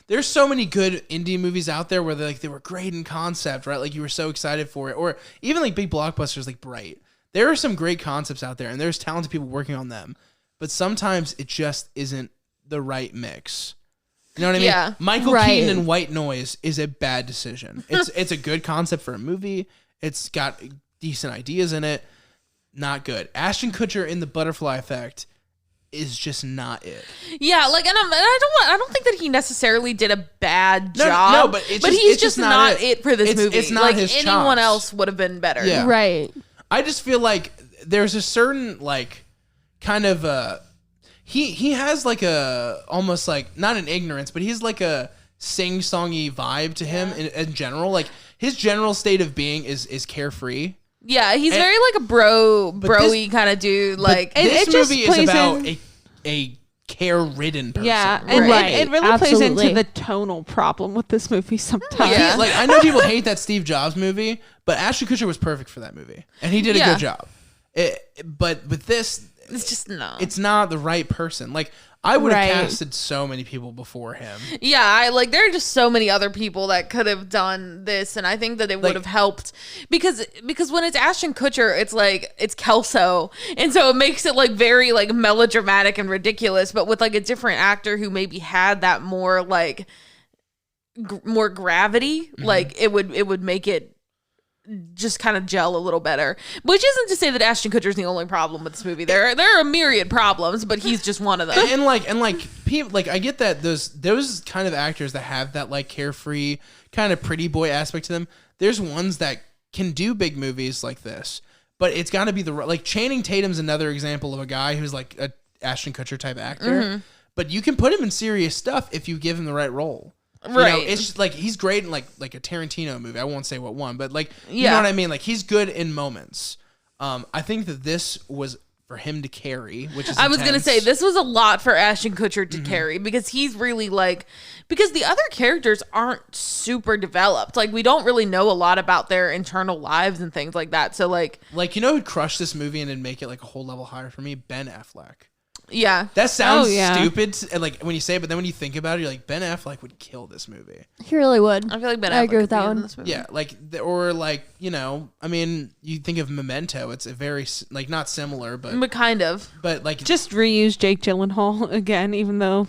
there's so many good indie movies out there where they were great in concept, right? Like you were so excited for it, or even like big blockbusters like Bright. There are some great concepts out there, and there's talented people working on them, but sometimes it just isn't the right mix. You know what I mean? Yeah. Michael Keaton in White Noise is a bad decision. It's a good concept for a movie. It's got decent ideas in it. Not good. Ashton Kutcher in The Butterfly Effect is just not it. Yeah, like, and I don't think that he necessarily did a bad job. No, but he's just not it for this movie. It's not like his anyone chops. else would have been better. Yeah. Right. I just feel like there's a certain like kind of he has like a almost like not an ignorance, but he's like a sing-songy vibe to him in general. Like his general state of being is carefree. Yeah, he's very like a bro-y kind of dude. Like this it just movie plays is about in, a care-ridden person. Yeah, and it really plays Absolutely. into the tonal problem with this movie sometimes. Yeah. Like I know people hate that Steve Jobs movie, but Ashton Kutcher was perfect for that movie, and he did a good job. But with this, it's just it's not the right person. Like I would have casted so many people before him. Yeah, there are just so many other people that could have done this, and I think that it would have helped because when it's Ashton Kutcher, it's like it's Kelso, and so it makes it like very like melodramatic and ridiculous. But with like a different actor who maybe had that more like more gravity, like it would make it just kind of gel a little better. Which isn't to say that Ashton Kutcher is the only problem with this movie. There are a myriad problems, but he's just one of them. And people like I get that those kind of actors that have that like carefree kind of pretty boy aspect to them. There's ones that can do big movies like this, but it's got to be like Channing Tatum's another example of a guy who's like a Ashton Kutcher type actor. But you can put him in serious stuff if you give him the right role. Right. You know, it's just like he's great in like a Tarantino movie. I won't say what one, but like you know what I mean? Like he's good in moments. I think that this was for him to carry, which is I was going to say this was a lot for Ashton Kutcher to carry because he's really like because the other characters aren't super developed. Like we don't really know a lot about their internal lives and things like that. So like you know who'd crush this movie and it'd make it like a whole level higher for me? Ben Affleck. Yeah. That sounds stupid, and like when you say it, but then when you think about it, you're like, Ben Affleck would kill this movie. He really would. I feel like Ben Affleck I agree with could that be in one. this movie. Yeah, like or like you know, I mean, you think of Memento. It's a very like not similar, but kind of. but like Just reuse Jake Gyllenhaal again, even though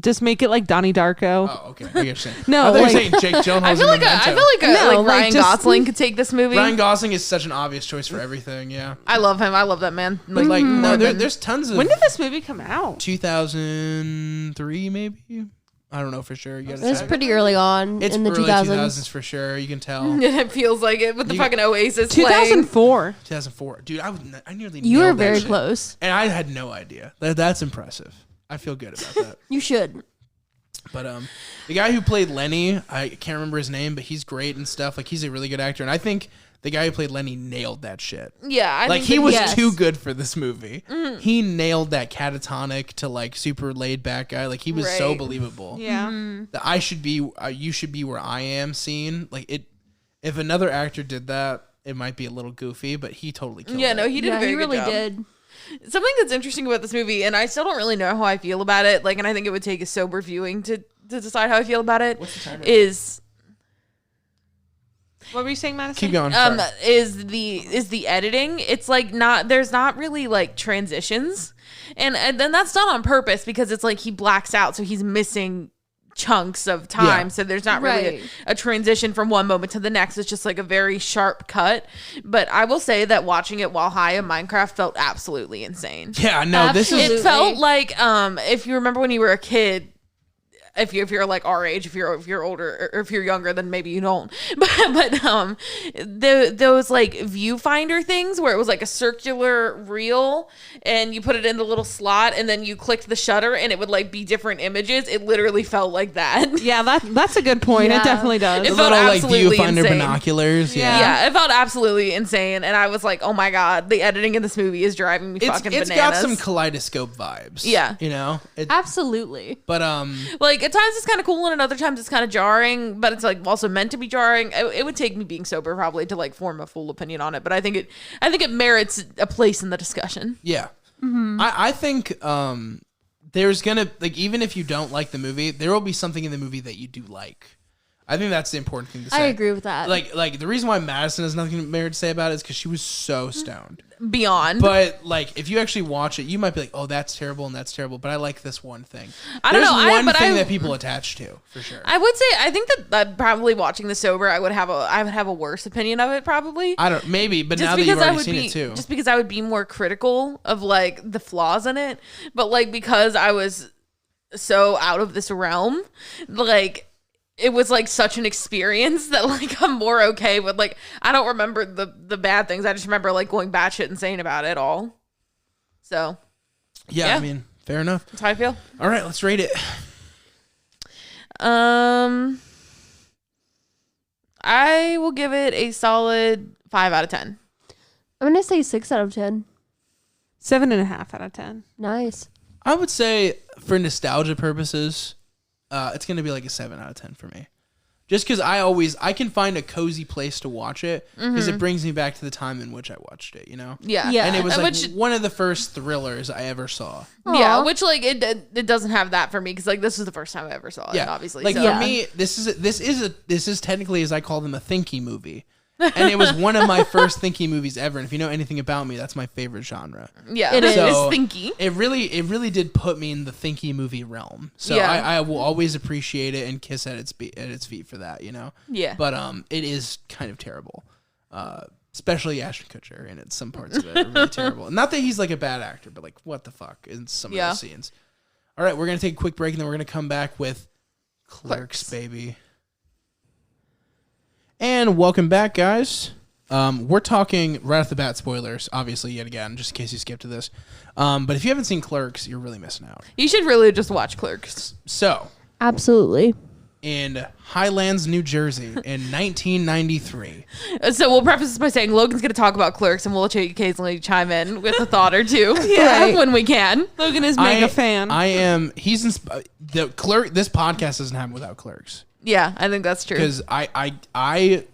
Just make it like Donnie Darko. Oh, okay. I get what you're saying. No, I thought you were like- saying Jake Gyllenhaal. I feel like No, like, Ryan just- Gosling could take this movie. Ryan Gosling is such an obvious choice for everything. Yeah. I love him. I love that man. Like no, there's tons of. When did this movie come out? 2003 maybe. I don't know for sure. You gotta It was check. pretty early on It's in the early 2000s. for sure. You can tell. It feels like it with the You- fucking Oasis playing. 2004. 2004, dude. I nearly. You were nailed that very shit. close. and I had no idea. That's impressive. I feel good about that. You should. But the guy who played Lenny, I can't remember his name, but he's great and stuff. Like he's a really good actor, and I think the guy who played Lenny nailed that shit. Yeah, I Like think he that was yes. too good for this movie. He nailed that catatonic to like super laid back guy. Like he was so Right. believable. Yeah. The I should be, you should be where I am scene. Like it, if another actor did that, it might be a little goofy, but he totally killed Yeah, it. no, he did a Yeah, very he really good job. did. Something that's interesting about this movie, and I still don't really know how I feel about it. Like, and I think it would take a sober viewing to decide how I feel about it. What's the timer? What were you saying, Madison? Keep going. sorry. Is the editing. It's like there's not really like transitions, and then that's done on purpose because it's like he blacks out, so he's missing chunks of time. Yeah. So there's not really Right. a transition from one moment to the next. It's just like a very sharp cut. But I will say that watching it while high in Minecraft felt absolutely insane. Yeah, no, this is Absolutely. It felt like if you remember when you were a kid. If you're like our age, if you're older, or if you're younger, then maybe you don't. But those like viewfinder things where it was like a circular reel and you put it in the little slot and then you clicked the shutter and it would like be different images. It literally felt like that. Yeah, that's a good point. Yeah. It definitely does. It the felt little like absolutely viewfinder insane. binoculars. Yeah. Yeah, it felt absolutely insane, and I was like, "Oh my god, the editing in this movie is driving me fucking It's bananas." got some kaleidoscope vibes. Yeah. You know? Absolutely. But Like at times it's kind of cool, and at other times it's kind of jarring. But it's like also meant to be jarring. It would take me being sober probably to like form a full opinion on it. But I think it merits a place in the discussion. yeah. I think there's gonna like even if you don't like the movie, there will be something in the movie that you do like. I think that's the important thing to say. I agree with that. Like the reason why Madison has nothing to say about it is because she was so stoned. Beyond, But like, if you actually watch it, you might be like, "Oh, that's terrible and that's terrible." But I like this one thing. I don't There's know, one but thing I- that people attach to for sure. I would say I think that probably watching the sober, I would have a worse opinion of it probably. I don't maybe, but Just now that you've because I already would seen be, it too, just because I would be more critical of like the flaws in it, but like because I was so out of this realm, like it was like such an experience that like I'm more okay with like I don't remember the bad things. I just remember like going batshit insane about it all. So yeah, yeah. I mean, fair enough. that's how I feel. All right, let's rate it. I will give it a solid 5 out of 10. I'm going to say 6 out of 10. 7.5 out of 10. Nice. I would say for nostalgia purposes, it's gonna be like a 7 out of 10 for me. Just because I can find a cozy place to watch it because it brings me back to the time in which I watched it, you know? Yeah. Yeah. And it was like Which- one of the first thrillers I ever saw. Yeah, Aw. which like it doesn't have that for me because like this is the first time I ever saw it. Yeah, Obviously, like so. for me, this is technically, as I call them, a thinky movie, and it was one of my first thinky movies ever. And if you know anything about me, that's my favorite genre. Yeah, It it's is. thinky. It really did put me in the thinky movie realm. So Yeah. I will always appreciate it and kiss at its feet for that, you know. Yeah. But it is kind of terrible, especially Ashton Kutcher, and it's some parts of it are really terrible. Not that he's like a bad actor, but like what the fuck in some of Yeah. the scenes. All right, we're gonna take a quick break and then we're gonna come back with Clerks, baby. And welcome back, guys. We're talking right off the bat spoilers, obviously, yet again, just in case you skipped to this. But if you haven't seen Clerks, you're really missing out. You should really just watch Clerks. So, Absolutely. in Highlands, New Jersey, in 1993, So we'll preface this by saying Logan's going to talk about Clerks, and we'll occasionally chime in with a thought or two Right. when we can. Logan is mega fan. I am. He's the Clerk. This podcast doesn't happen without Clerks Yeah, I think that's true. because I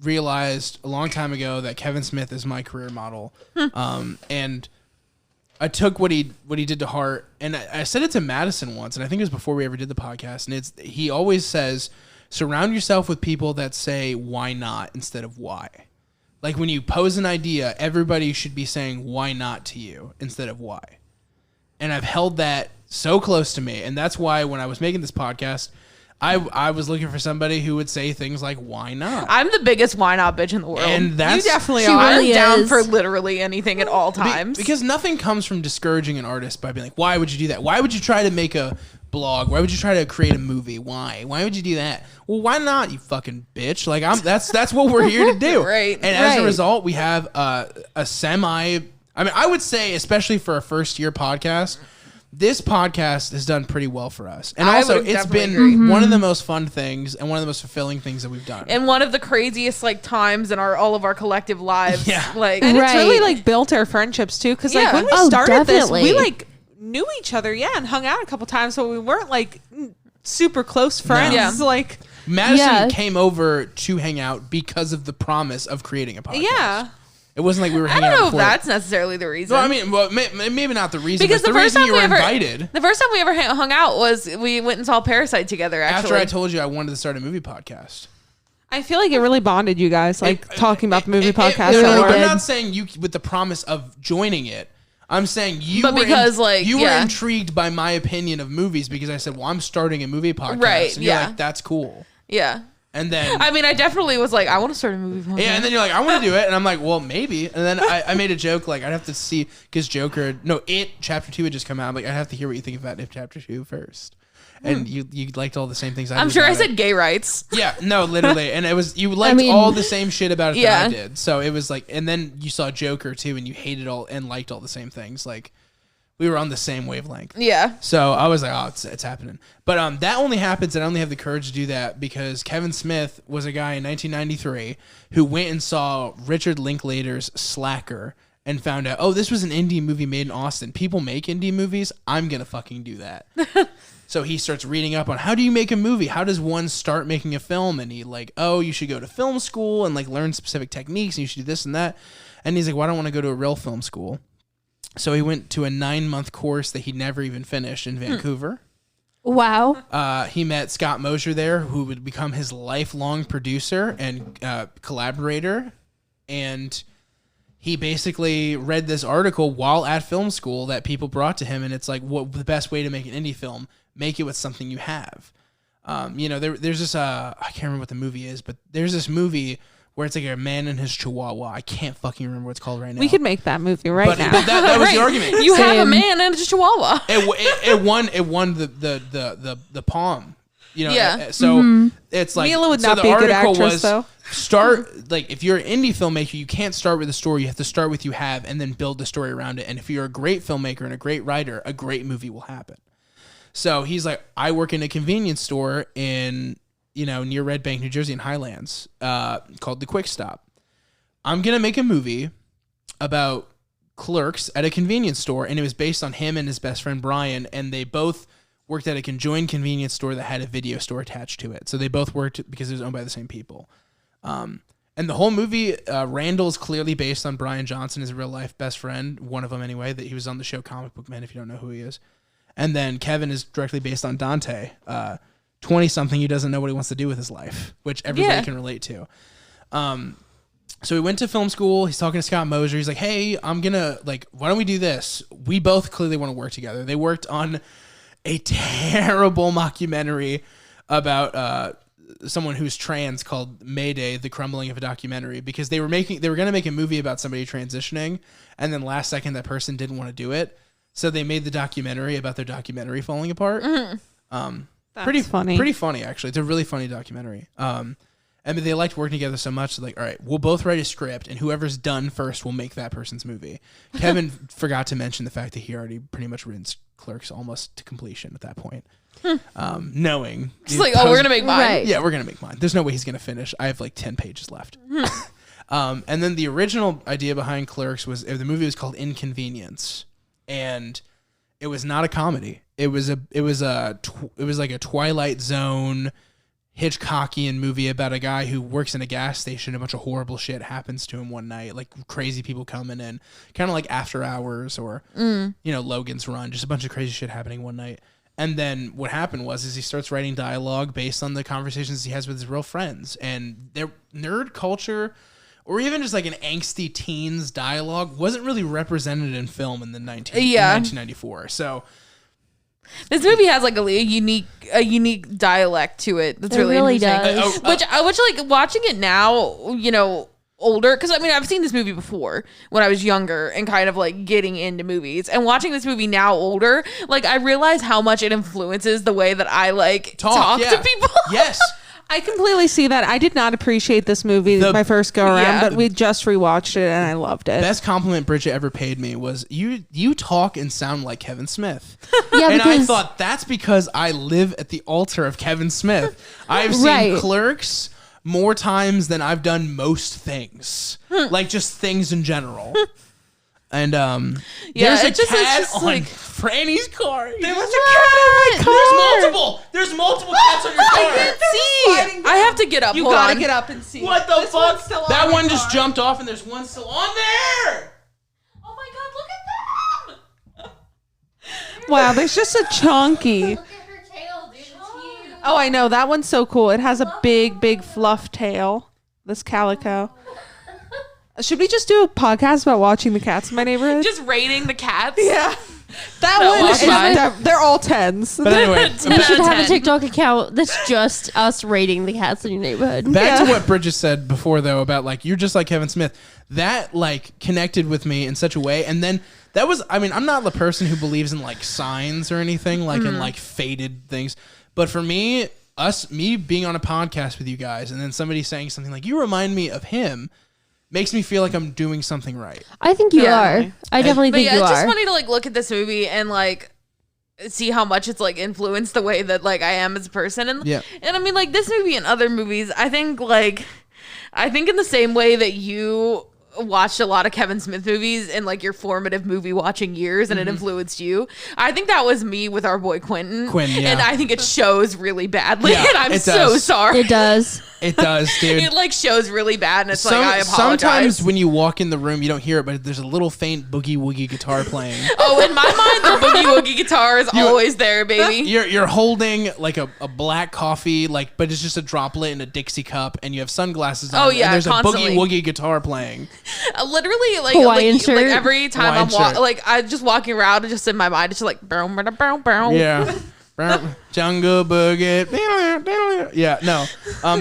realized a long time ago that Kevin Smith is my career model, and I took what he did to heart, and I said it to Madison once, and I think it was before we ever did the podcast, and he always says, surround yourself with people that say why not instead of why. Like when you pose an idea, everybody should be saying why not to you instead of why. And I've held that so close to me. And that's why when I was making this podcast, I was looking for somebody who would say things like, why not? I'm the biggest why not bitch in the world. And that's You definitely She are. really I'm down is. for literally anything at all times. because nothing comes from discouraging an artist by being like, why would you do that? Why would you try to make a blog? Why would you try to create a movie? Why would you do that? Well, why not, you fucking bitch? Like, that's what we're here to do. Right. And as a Right. result, we have a I mean, I would say, especially for a first year podcast, this podcast has done pretty well for us. And I also, would it's definitely been agree. one of the most fun things and one of the most fulfilling things that we've done. and one of the craziest like times in all of our collective lives. Yeah. Like And it's really Right. like built our friendships too, because Yeah. like when we Oh, started definitely. this, we like knew each other, and hung out a couple times, but we weren't like super close friends. Yeah. Like, Madison Yeah. came over to hang out because of the promise of creating a podcast. yeah. It wasn't like we were I hanging don't know out if before. that's necessarily the reason. Well, I mean, maybe not the reason, because but the the first reason time you we were ever invited. the first time we ever hung out was we went and saw Parasite together. Actually, After I told you I wanted to start a movie podcast. I feel like it really bonded you guys, like talking about the movie podcast. it really more. did. I'm not saying you with the promise of joining it. I'm saying you But were because, like, you were yeah. intrigued by my opinion of movies because I said, well, I'm starting a movie podcast. Right, And you're yeah. like, that's cool. yeah. And then I mean, I definitely was like, I want to start a movie podcast. yeah, and then you're like, I want to do it, and I'm like, well, maybe. And then I made a joke like I'd have to see because It Chapter 2 had just come out. I'm like, I'd have to hear what you think about It Chapter 2 first. And you liked all the same things. I'm did sure I about it. said gay rights. Yeah, no, literally, and it was you liked mean- all the same shit about it Yeah. that I did. So it was like, and then you saw Joker too, and you hated all and liked all the same things. Like we were on the same wavelength. Yeah. So I was like, oh, it's happening. But that only happens, and I only have the courage to do that because Kevin Smith was a guy in 1993 who went and saw Richard Linklater's Slacker and found out, oh, this was an indie movie made in Austin. People make indie movies. I'm gonna fucking do that. So he starts reading up on how do you make a movie? How does one start making a film? And he like, oh, you should go to film school and like learn specific techniques, and you should do this and that. And he's like, well, I don't want to go to a real film school. So he went to a 9-month course that he never even finished in Vancouver. Wow. He met Scott Mosier there, who would become his lifelong producer and collaborator. And he basically read this article while at film school that people brought to him. And it's like, what the best way to make an indie film? Make it with something you have. There's this, I can't remember what the movie is, but there's this movie where it's like a man and his chihuahua. I can't fucking remember what it's called right now. We could make that movie right but, now. but that was the Right. argument. You have a Same. man and a chihuahua. It won the palm. You know, Yeah. so it's like Mila would so not the be a good article actress, was though. start like if you're an indie filmmaker, you can't start with a story. You have to start with you have and then build the story around it. And if you're a great filmmaker and a great writer, a great movie will happen. So he's like, I work in a convenience store in near Red Bank, New Jersey, in Highlands, called the Quick Stop. I'm gonna make a movie about clerks at a convenience store, and it was based on him and his best friend Brian, and they both worked at a conjoined convenience store that had a video store attached to it. So they both worked because it was owned by the same people. And the whole movie, Randall is clearly based on Brian Johnson, his real life best friend, one of them anyway, that he was on the show Comic Book Man, if you don't know who he is. And then Kevin is directly based on Dante, 20-something who doesn't know what he wants to do with his life, which everybody can relate to. So we went to film school. He's talking to Scott Mosier. He's like, hey, I'm going to, why don't we do this? We both clearly want to work together. They worked on a terrible mockumentary about someone who's trans called Mayday, The Crumbling of a Documentary, because they were going to make a movie about somebody transitioning, and then last second that person didn't want to do it. So they made the documentary about their documentary falling apart. That's funny. Pretty funny, actually. It's a really funny documentary. And they liked working together so much. So like, all right, we'll both write a script, and whoever's done first will make that person's movie. Kevin forgot to mention the fact that he already pretty much written Clerks almost to completion at that point. Knowing. It's like, oh, we're gonna make mine. Right. Yeah, we're going to make mine. There's no way he's going to finish. I have 10 pages left. And then the original idea behind Clerks was, the movie was called Inconvenience. And it was not a comedy. It was like a Twilight Zone Hitchcockian movie about a guy who works in a gas station. A bunch of horrible shit happens to him one night, like crazy people coming in, kind of like After Hours or Logan's Run, just a bunch of crazy shit happening one night. And then what happened was he starts writing dialogue based on the conversations he has with his real friends, and their nerd culture, or even just like an angsty teens dialogue, wasn't really represented in film in the 1994. So This movie has like a unique dialect to it. That's really interesting. does. Which like watching it now, you know, older, because I mean I've seen this movie before when I was younger and kind of like getting into movies, and watching this movie now older, like I realize how much it influences the way that I like talk to people. Yes. I completely see that. I did not appreciate this movie my first go around, but we just rewatched it and I loved it. Best compliment Bridget ever paid me was you talk and sound like Kevin Smith. Yeah, and I because thought that's because I live at the altar of Kevin Smith. I've seen Clerks more times than I've done most things. Like just things in general. And there's a cat on like Franny's car. There was a cat on my car. There's multiple cats on your car. I can't see. I have to get up. You Hold gotta on. get up and see. What the This fuck? one's still on That my one just car. jumped off and there's one still on there. Oh my god, look at them. Wow, there's just a chunky. look at her tail, dude. It's huge. Oh, I know. That one's so cool. It has a big fluff tail. This calico. Should we just do a podcast about watching the cats in my neighborhood? Just rating the cats. Yeah. That No, one we is should not, they're all 10s. But anyway, We should have a 10. TikTok account that's just us rating the cats in your neighborhood. back to what Bridget said before, though, about like you're just like Kevin Smith. That like connected with me in such a way, and then that was. I mean, I'm not the person who believes in like signs or anything, like in like fated things. But for me, me being on a podcast with you guys, and then somebody saying something like "you remind me of him," makes me feel like I'm doing something right. I think you Yeah. are. I definitely But think yeah, you it's are. just funny to like look at this movie and like see how much it's like influenced the way that like I am as a person. And and I mean like this movie and other movies, I think in the same way that you watched a lot of Kevin Smith movies in like your formative movie watching years and it influenced you. I think that was me with our boy Quentin. Yeah. And I think it shows really badly. Yeah, and I'm it so does. sorry. It does. It does, dude. It like shows really bad and it's like I apologize. Sometimes when you walk in the room, you don't hear it, but there's a little faint boogie woogie guitar playing. Oh, in my mind, the boogie woogie guitar is always there, baby. You're holding like a black coffee, like, but it's just a droplet in a Dixie cup, and you have sunglasses on. Oh, yeah, and there's constantly. a boogie woogie guitar playing. Literally, like, Hawaiian shirt. like every time Hawaiian shirt. like I'm just walking around, and just in my mind, it's just like bow, bow, bow, bow. Yeah. Jungle boogie. Yeah, no.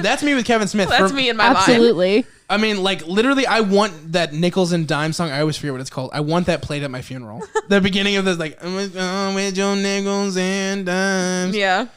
That's me with Kevin Smith. That's me in my mind. Absolutely. I mean, like, literally, I want that nickels and dime song. I always forget what it's called. I want that played at my funeral. The beginning of this, like, with your nickels and dimes. Yeah.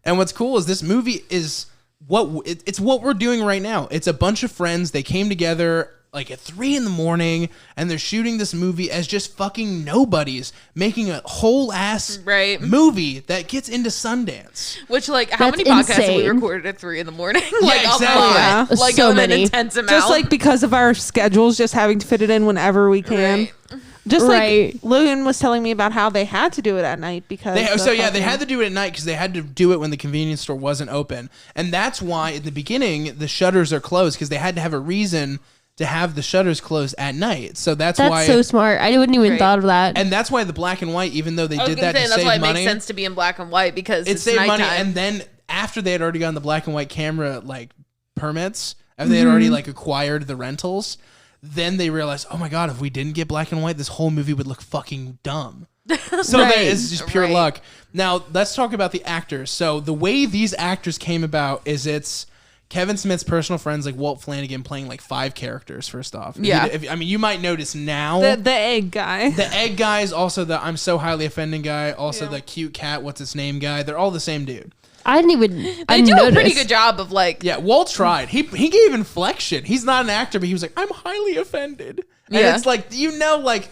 And what's cool is this movie is it's what we're doing right now. It's a bunch of friends. They came together like at 3 a.m. and they're shooting this movie as just fucking nobodies, making a whole ass movie that gets into Sundance. Which, like, how That's many podcasts have we insane. recorded at 3 a.m? Like, exactly. a lot. Yeah. Like, So an many. intense amount. Just like because of our schedules, just having to fit it in whenever we can. Right. Just Right. like Logan was telling me about how they had to do it at night because They had to do it at night because they had to do it when the convenience store wasn't open. And that's why at the beginning the shutters are closed, because they had to have a reason to have the shutters closed at night. So that's why so smart. I wouldn't even Right. thought of that. and that's why the black and white, even though they I was did gonna that say, to that's why save it money, makes sense to be in black and white because it it's saved money. nighttime. And then after they had already gotten the black and white camera like permits, after they had already like acquired the rentals, then they realized, oh my god, if we didn't get black and white, this whole movie would look fucking dumb. So Right. it's just pure Right. luck. Now let's talk about the actors. So the way these actors came about is it's Kevin Smith's personal friends like Walt Flanagan playing like 5 characters first off. Yeah. I mean, you might notice now. the egg guy. The egg guy is also the I'm so highly offending guy. Also the cute cat, what's its name guy. They're all the same dude. I didn't even. They do a pretty good job of like Yeah, Walt tried. He gave inflection. He's not an actor, but he was like, I'm highly offended. And Yeah. it's like, like,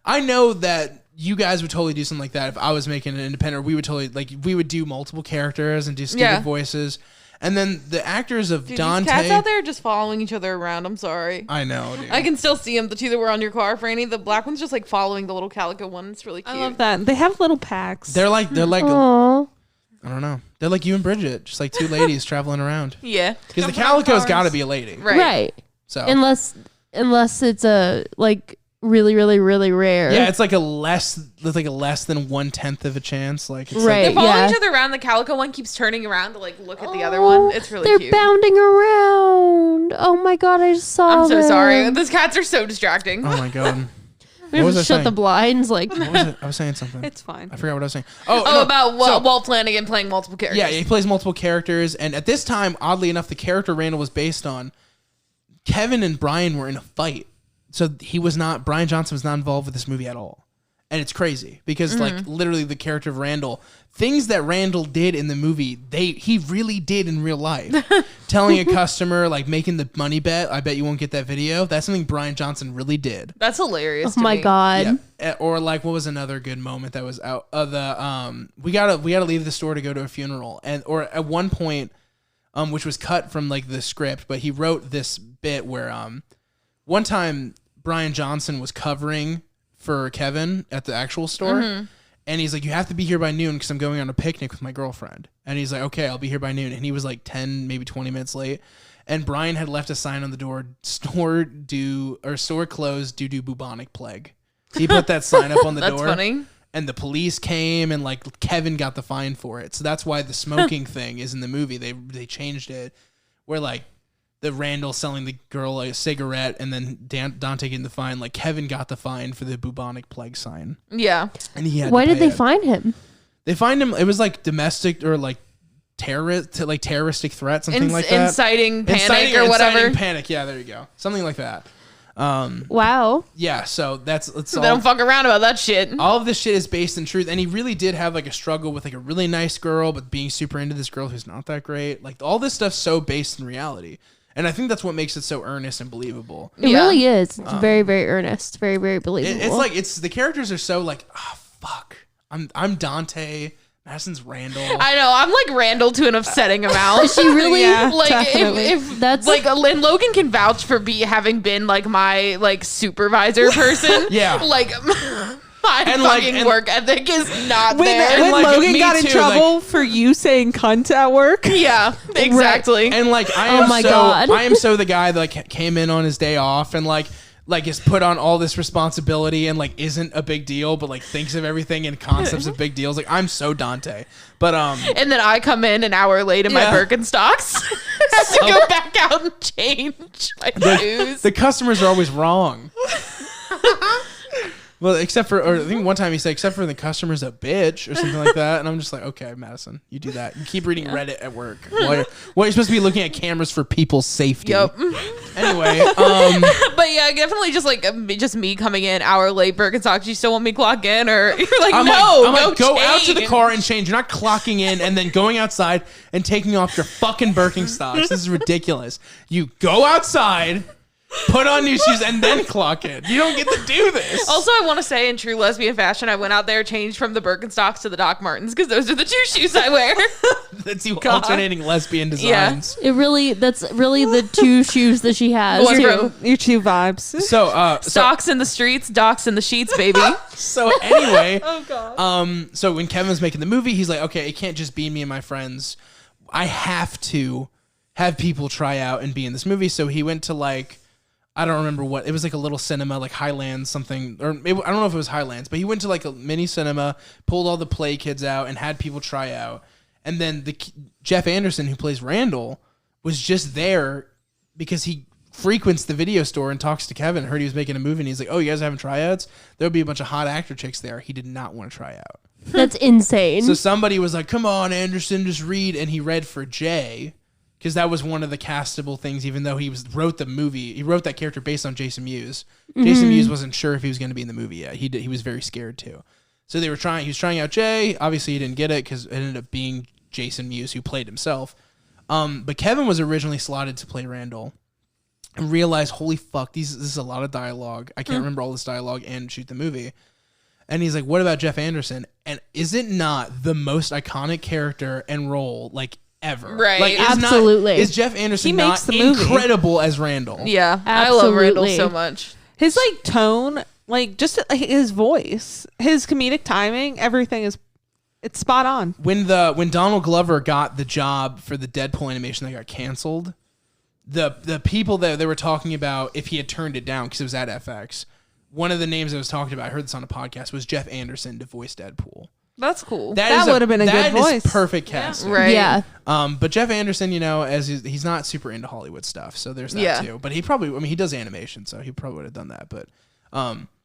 I know that you guys would totally do something like that if I was making an independent. We would totally, like, we would do multiple characters and do stupid voices. And then the actors of Dude, Dante. these cats out there just following each other around. I'm sorry. I know, dude. I can still see them. The 2 that were on your car, Franny. The black one's just like following the little calico one. It's really cute. I love that. They have little packs. They're like, Aww. I don't know. They're like you and Bridget, just like 2 ladies traveling around. Yeah. Because the calico's got to be a lady. Right. So Unless it's a like really, really, really rare. yeah, it's like a less than 1/10 of a chance. Like it's Right. They're following Yeah. each other around. The calico one keeps turning around to like look at the other one. It's really They're cute. bounding around. Oh my god, I just saw I'm so them. sorry. Those cats are so distracting. Oh my god. We What have was to I shut saying? the blinds. Like, What was it? I was saying something. It's fine. I forgot what I was saying. Oh, Oh, no. about So- Walt Flanagan playing multiple characters. Yeah, he plays multiple characters, and at this time, oddly enough, the character Randall was based on, Kevin and Brian were in a fight. So Brian Johnson was not involved with this movie at all. And it's crazy because like literally the character of Randall, things that Randall did in the movie, he really did in real life. Telling a customer, like making the money bet, I bet you won't get that video. That's something Brian Johnson really did. That's hilarious. oh to my me. god. Yeah. Or like what was another good moment that was out of the we gotta leave the store to go to a funeral. Or at one point, which was cut from like the script, but he wrote this bit where one time Brian Johnson was covering for Kevin at the actual store. And he's like, you have to be here by noon because I'm going on a picnic with my girlfriend. And he's like, okay, I'll be here by noon. And he was like 10, maybe 20 minutes late. And Brian had left a sign on the door, store closed due to bubonic plague. He put that sign up on the That's door. funny. And the police came and like Kevin got the fine for it. So that's why the smoking thing is in the movie. They changed it where like the Randall selling the girl a cigarette and then Dante getting the fine. Like Kevin got the fine for the bubonic plague sign. Yeah. And he had Why to did pay they it. find him? They find him. It was like domestic or like terroristic threat, something like that. Inciting panic or whatever. Inciting panic. Yeah, there you go. Something like that. Wow. Yeah. So that's They don't fuck around about that shit. all of this shit is based in truth, and he really did have like a struggle with like a really nice girl, but being super into this girl who's not that great. Like all this stuff's so based in reality, and I think that's what makes it so earnest and believable. It Yeah. really is. It's very, very earnest. Very, very believable. It's like the characters are so like, oh fuck, I'm Dante, Madison's Randall. I know. I'm like Randall to an upsetting amount. she really Yeah. like Definitely. if That's- like and Logan can vouch for having been like my like supervisor person. Yeah. Like my And, fucking like, and- work ethic is not When, there. when like, Logan me got in too, trouble for you saying cunt at work. Yeah, exactly. And like I Oh am my so God. I am so the guy that like came in on his day off and like is put on all this responsibility and like isn't a big deal, but like thinks of everything in concepts of big deals. Like I'm so Dante. But And then I come in an hour late in my Yeah. Birkenstocks. Have to go back out and change my shoes. the customers are always wrong. Well, or I think one time he said, except for the customer's a bitch or something like that. And I'm just like, okay, Madison, you do that. You keep reading Reddit at work. You're supposed to be looking at cameras for people's safety. Yep. Anyway, But yeah, definitely just me coming in hour late Birkenstocks. You still want me to clock in, or you're like, I'm no, like, go out to the change." car and change. You're not clocking in and then going outside and taking off your fucking Birkenstocks. This is ridiculous. You go outside, put on new shoes, and then clock in. You don't get to do this. Also, I want to say, in true lesbian fashion, I went out there, changed from the Birkenstocks to the Doc Martens because those are the two shoes I wear. That's you alternating lesbian designs. that's really the two shoes that she has. One too. from Your two vibes. So, Socks in the streets, docs in the sheets, baby. so anyway, so when Kevin was making the movie, he's like, okay, it can't just be me and my friends. I have to have people try out and be in this movie. So he went to like, I don't remember what, it was like a little cinema, like Highlands something, or I don't know if it was Highlands, but he went to like a mini cinema, pulled all the play kids out and had people try out. And then Jeff Anderson, who plays Randall, was just there because he frequents the video store and talks to Kevin. Heard he was making a movie and he's like, oh, you guys are having tryouts? There'll be a bunch of hot actor chicks there. He did not want to try out. That's insane. So somebody was like, come on, Anderson, just read. And he read for Jay because that was one of the castable things, even though he wrote the movie. He wrote that character based on Jason Mewes. Jason Mewes wasn't sure if he was going to be in the movie yet. He was very scared too. So he was trying out Jay. Obviously, he didn't get it because it ended up being Jason Mewes who played himself. But Kevin was originally slotted to play Randall and realized, holy fuck, this is a lot of dialogue. I can't remember all this dialogue and shoot the movie. And he's like, what about Jeff Anderson? And is it not the most iconic character and role like ever? Right. Like, Absolutely. Is Jeff Anderson He not makes the movie. incredible as Randall? Yeah, I love Randall Absolutely. so much. His like tone, like just like, his voice, his comedic timing, everything it's spot on. When Donald Glover got the job for the Deadpool animation that got canceled, the people that they were talking about if he had turned it down because it was at FX, one of the names that was talked about, I heard this on a podcast, was Jeff Anderson to voice Deadpool. That's cool. That would have been a good That is voice. perfect casting. Right. Yeah. But Jeff Anderson, as he's not super into Hollywood stuff, so there's that Yeah. too. But he probably, he does animation, so he probably would have done that. But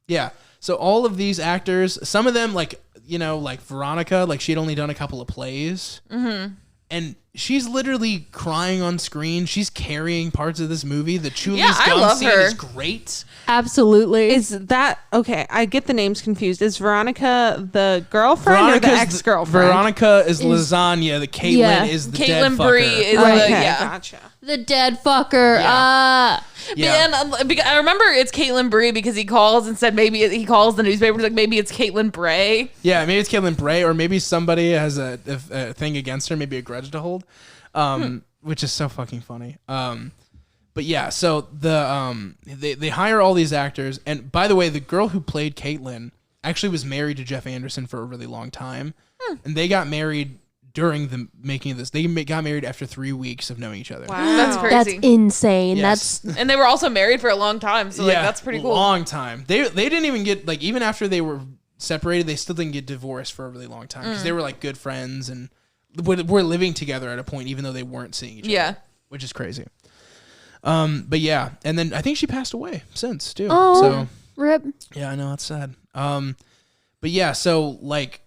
Yeah. So all of these actors, some of them like Veronica, like she'd only done a couple of plays. Mm-hmm. And she's literally crying on screen. She's carrying parts of this movie. The Chuli's gum scene is great. Absolutely. Is that okay? I get the names confused. Is Veronica the girlfriend or the ex-girlfriend? Veronica is Lasagna. The Caitlin is the dead fucker. Bree is Gotcha. The dead fucker. And because I remember it's Caitlin Bree because he calls and said maybe he calls the newspapers like maybe it's Caitlin Bray. Yeah, maybe it's Caitlin Bray, or maybe somebody has a thing against her, maybe a grudge to hold, which is so fucking funny. But yeah, so they hire all these actors, and by the way, the girl who played Caitlin actually was married to Jeff Anderson for a really long time, and they got married during the making of this. They got married after 3 weeks of knowing each other. Wow, that's crazy. That's insane. Yes. And they were also married for a long time, so like that's pretty cool. Long time. They didn't even get like even after they were separated, they still didn't get divorced for a really long time because they were like good friends and were living together at a point, even though they weren't seeing each other. Yeah, which is crazy. But yeah, and then I think she passed away since too. Oh, so rip. Yeah, I know, it's sad. But yeah, so like.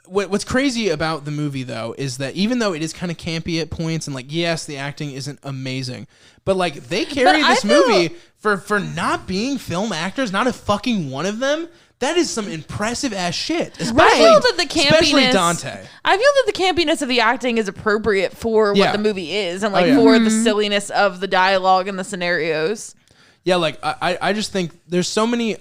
What's crazy about the movie though is that even though it is kind of campy at points and like yes the acting isn't amazing, but like they carry this movie for not being film actors, not a fucking one of them. That is some impressive ass shit. I feel that the campiness, especially Dante. I feel that the campiness of the acting is appropriate for what the movie is and like for the silliness of the dialogue and the scenarios. Yeah, like I just think there's so many.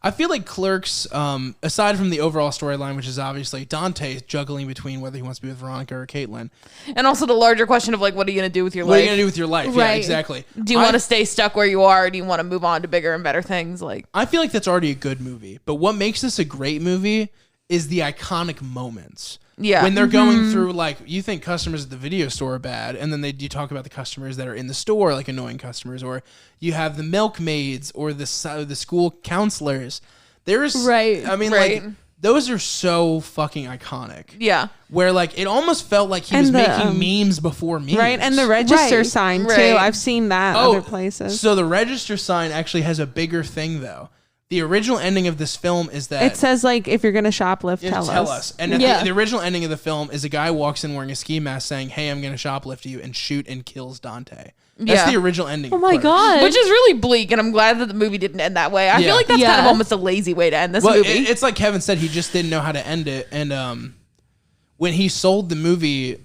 I feel like Clerks, aside from the overall storyline, which is obviously Dante juggling between whether he wants to be with Veronica or Caitlin. And also the larger question of like, what are you going to do with your life? What are you going to do with your life? Right. Yeah, exactly. Do you want to stay stuck where you are or do you want to move on to bigger and better things? Like, I feel like that's already a good movie. But what makes this a great movie is the iconic moments. Yeah. When they're going through, like, you think customers at the video store are bad, and then you talk about the customers that are in the store, like annoying customers, or you have the milkmaids or the school counselors. There's, I mean, like, those are so fucking iconic. Yeah. Where, like, it almost felt like he was making memes before memes. Right, and the register sign, too. I've seen that other places. So the register sign actually has a bigger thing, though. The original ending of this film is that... It says, like, if you're going to shoplift, tell us. And the original ending of the film is a guy walks in wearing a ski mask saying, hey, I'm going to shoplift you, and shoot and kills Dante. That's the original ending. Oh my God. Which is really bleak, and I'm glad that the movie didn't end that way. I feel like that's kind of almost a lazy way to end this movie. It's like Kevin said, he just didn't know how to end it. And when he sold the movie...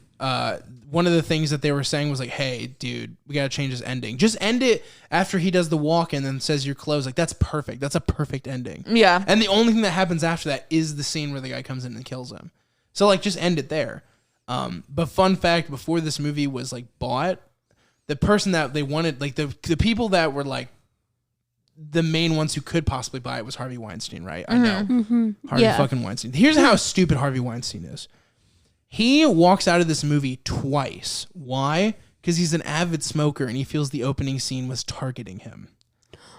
one of the things that they were saying was like, hey, dude, we got to change this ending. Just end it after he does the walk and then says you're closed. Like, that's perfect. That's a perfect ending. Yeah. And the only thing that happens after that is the scene where the guy comes in and kills him. So, like, just end it there. But fun fact, before this movie was, like, bought, the person that they wanted, like, the people that were, like, the main ones who could possibly buy it was Harvey Weinstein, right? I know. Mm-hmm. Harvey fucking Weinstein. Here's how stupid Harvey Weinstein is. He walks out of this movie twice. Why? Because he's an avid smoker and he feels the opening scene was targeting him.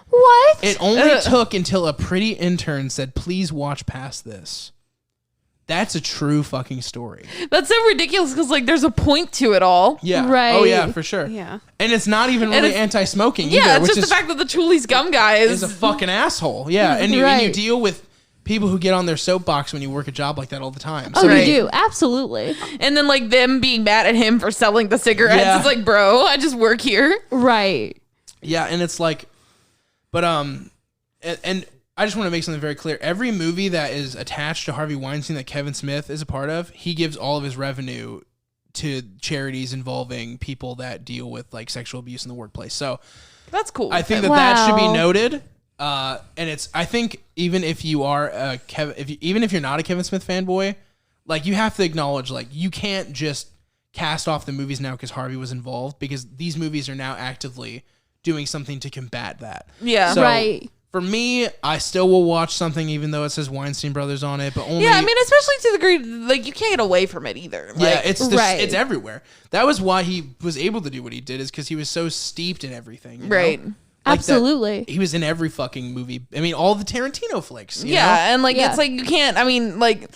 What? It only took until a pretty intern said, please watch past this. That's a true fucking story. That's so ridiculous because, like, there's a point to it all. Yeah. Right. Oh, yeah, for sure. Yeah. And it's not even really anti-smoking either. Yeah, it's just the fact that the Chuli's gum guy is a fucking asshole. Yeah. And you deal with people who get on their soapbox when you work a job like that all the time. So, you do. Absolutely. And then, like, them being mad at him for selling the cigarettes. Yeah. It's like, bro, I just work here. Right. Yeah, and it's like, but, and I just want to make something very clear. Every movie that is attached to Harvey Weinstein that Kevin Smith is a part of, he gives all of his revenue to charities involving people that deal with, like, sexual abuse in the workplace. So that's cool. I think that should be noted. And it's, I think even if you are even if you're not a Kevin Smith fanboy, like, you have to acknowledge, like, you can't just cast off the movies now because Harvey was involved, because these movies are now actively doing something to combat that. Yeah. So, right. For me, I still will watch something even though it says Weinstein Brothers on it, but only... Yeah, I mean, especially to the degree, like, you can't get away from it either. Like, yeah, it's everywhere. That was why he was able to do what he did, is because he was so steeped in everything. You right. know? Like absolutely. He was in every fucking movie. I mean, all the Tarantino flicks. You know? And, like, it's like, you can't, I mean, like,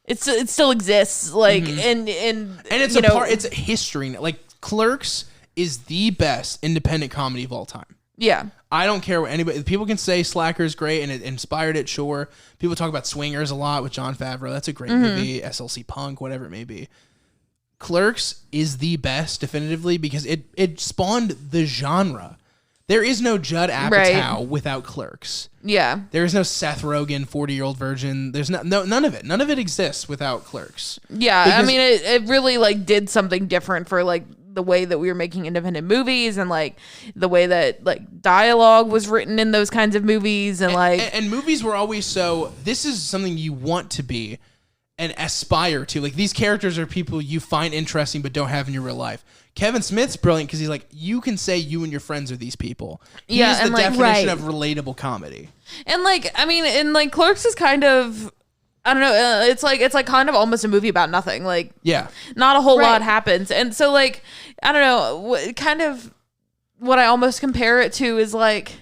it still exists. Like, and it's a part, it's a history. Like, Clerks is the best independent comedy of all time. Yeah. I don't care what anybody. People can say Slacker is great and it inspired it. Sure, people talk about Swingers a lot with Jon Favreau. That's a great movie. SLC Punk, whatever it may be. Clerks is the best, definitively, because it spawned the genre. There is no Judd Apatow without Clerks. Yeah. There is no Seth Rogen 40-year-old virgin. There's none of it. None of it exists without Clerks. Yeah, Because- I mean, it really like did something different for like the way that we were making independent movies and like the way that like dialogue was written in those kinds of movies and like and movies were always so. This is something you want to be and aspire to. Like these characters are people you find interesting but don't have in your real life. Kevin Smith's brilliant because he's like, you can say you and your friends are these people. He is the and, like, definition of relatable comedy. and like I mean, and like Clerks is kind of I don't know. It's like kind of almost a movie about nothing. Like Yeah. not a whole lot happens, and so like I don't know. Kind of what I almost compare it to is like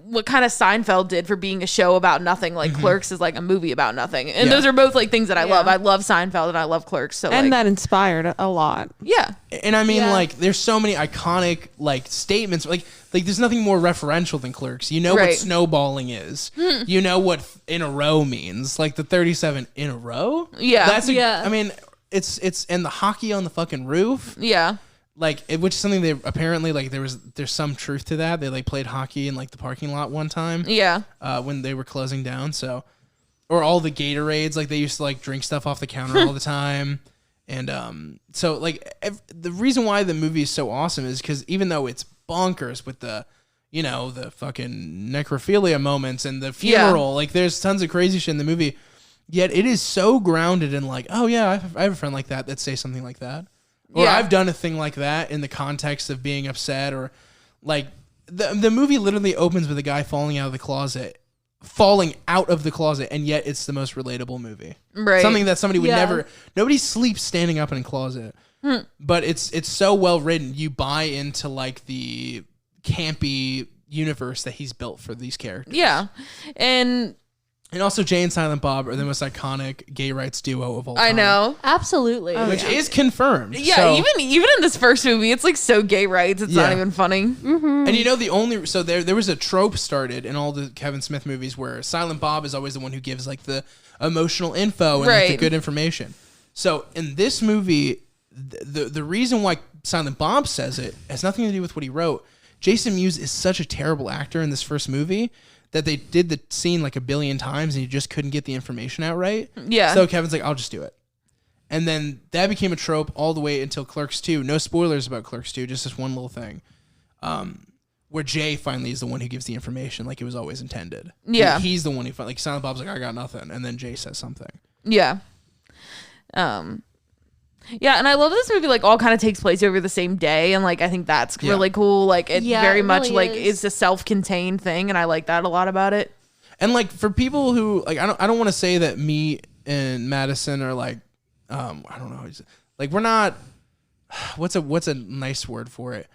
what kind of Seinfeld did for being a show about nothing. Like Clerks is like a movie about nothing, and those are both like things that I love. I love Seinfeld and I love Clerks. So And like, that inspired a lot. yeah, And I mean, like, there's so many iconic like statements. Like there's nothing more referential than Clerks. You know what snowballing is. You know what in a row means. Like the 37 in a row. Yeah. That's Yeah. I mean, it's and the hockey on the fucking roof. yeah. Like which is something they apparently like there's some truth to that. They like played hockey in like the parking lot one time. Yeah. When they were closing down. So, or all the Gatorades, like they used to like drink stuff off the counter all the time. And so like the reason why the movie is so awesome is because even though it's bonkers with the, you know, the fucking necrophilia moments and the funeral, like there's tons of crazy shit in the movie, yet it is so grounded in like, oh yeah, I have a friend like that say something like that. Or I've done a thing like that in the context of being upset, or like the movie literally opens with a guy falling out of the closet, and yet it's the most relatable movie. Right. Something that somebody would never. Nobody sleeps standing up in a closet, but it's so well written. You buy into like the campy universe that he's built for these characters. Yeah. And also, Jay and Silent Bob are the most iconic gay rights duo of all time. I know. Absolutely. Which is confirmed. Yeah, So- even in this first movie, it's like so gay rights. It's not even funny. And you know there was a trope started in all the Kevin Smith movies where Silent Bob is always the one who gives like the emotional info and like, the good information. So in this movie, the reason why Silent Bob says it has nothing to do with what he wrote. Jason Mewes is such a terrible actor in this first movie that they did the scene like a billion times and you just couldn't get the information out right. Yeah. So Kevin's like, I'll just do it. And then that became a trope all the way until Clerks 2. No spoilers about Clerks 2, just this one little thing. Where Jay finally is the one who gives the information like it was always intended. Yeah. He's the one who, like, Silent Bob's like, I got nothing. And then Jay says something. Yeah. Yeah, and I love this movie, like, all kind of takes place over the same day, and, like, I think that's really cool. Like, it very much, really like, is. is a self-contained thing, and I like that a lot about it. And, like, for people who, like, I don't want to say that me and Madison are, like, I don't know. Like, we're not, what's a nice word for it?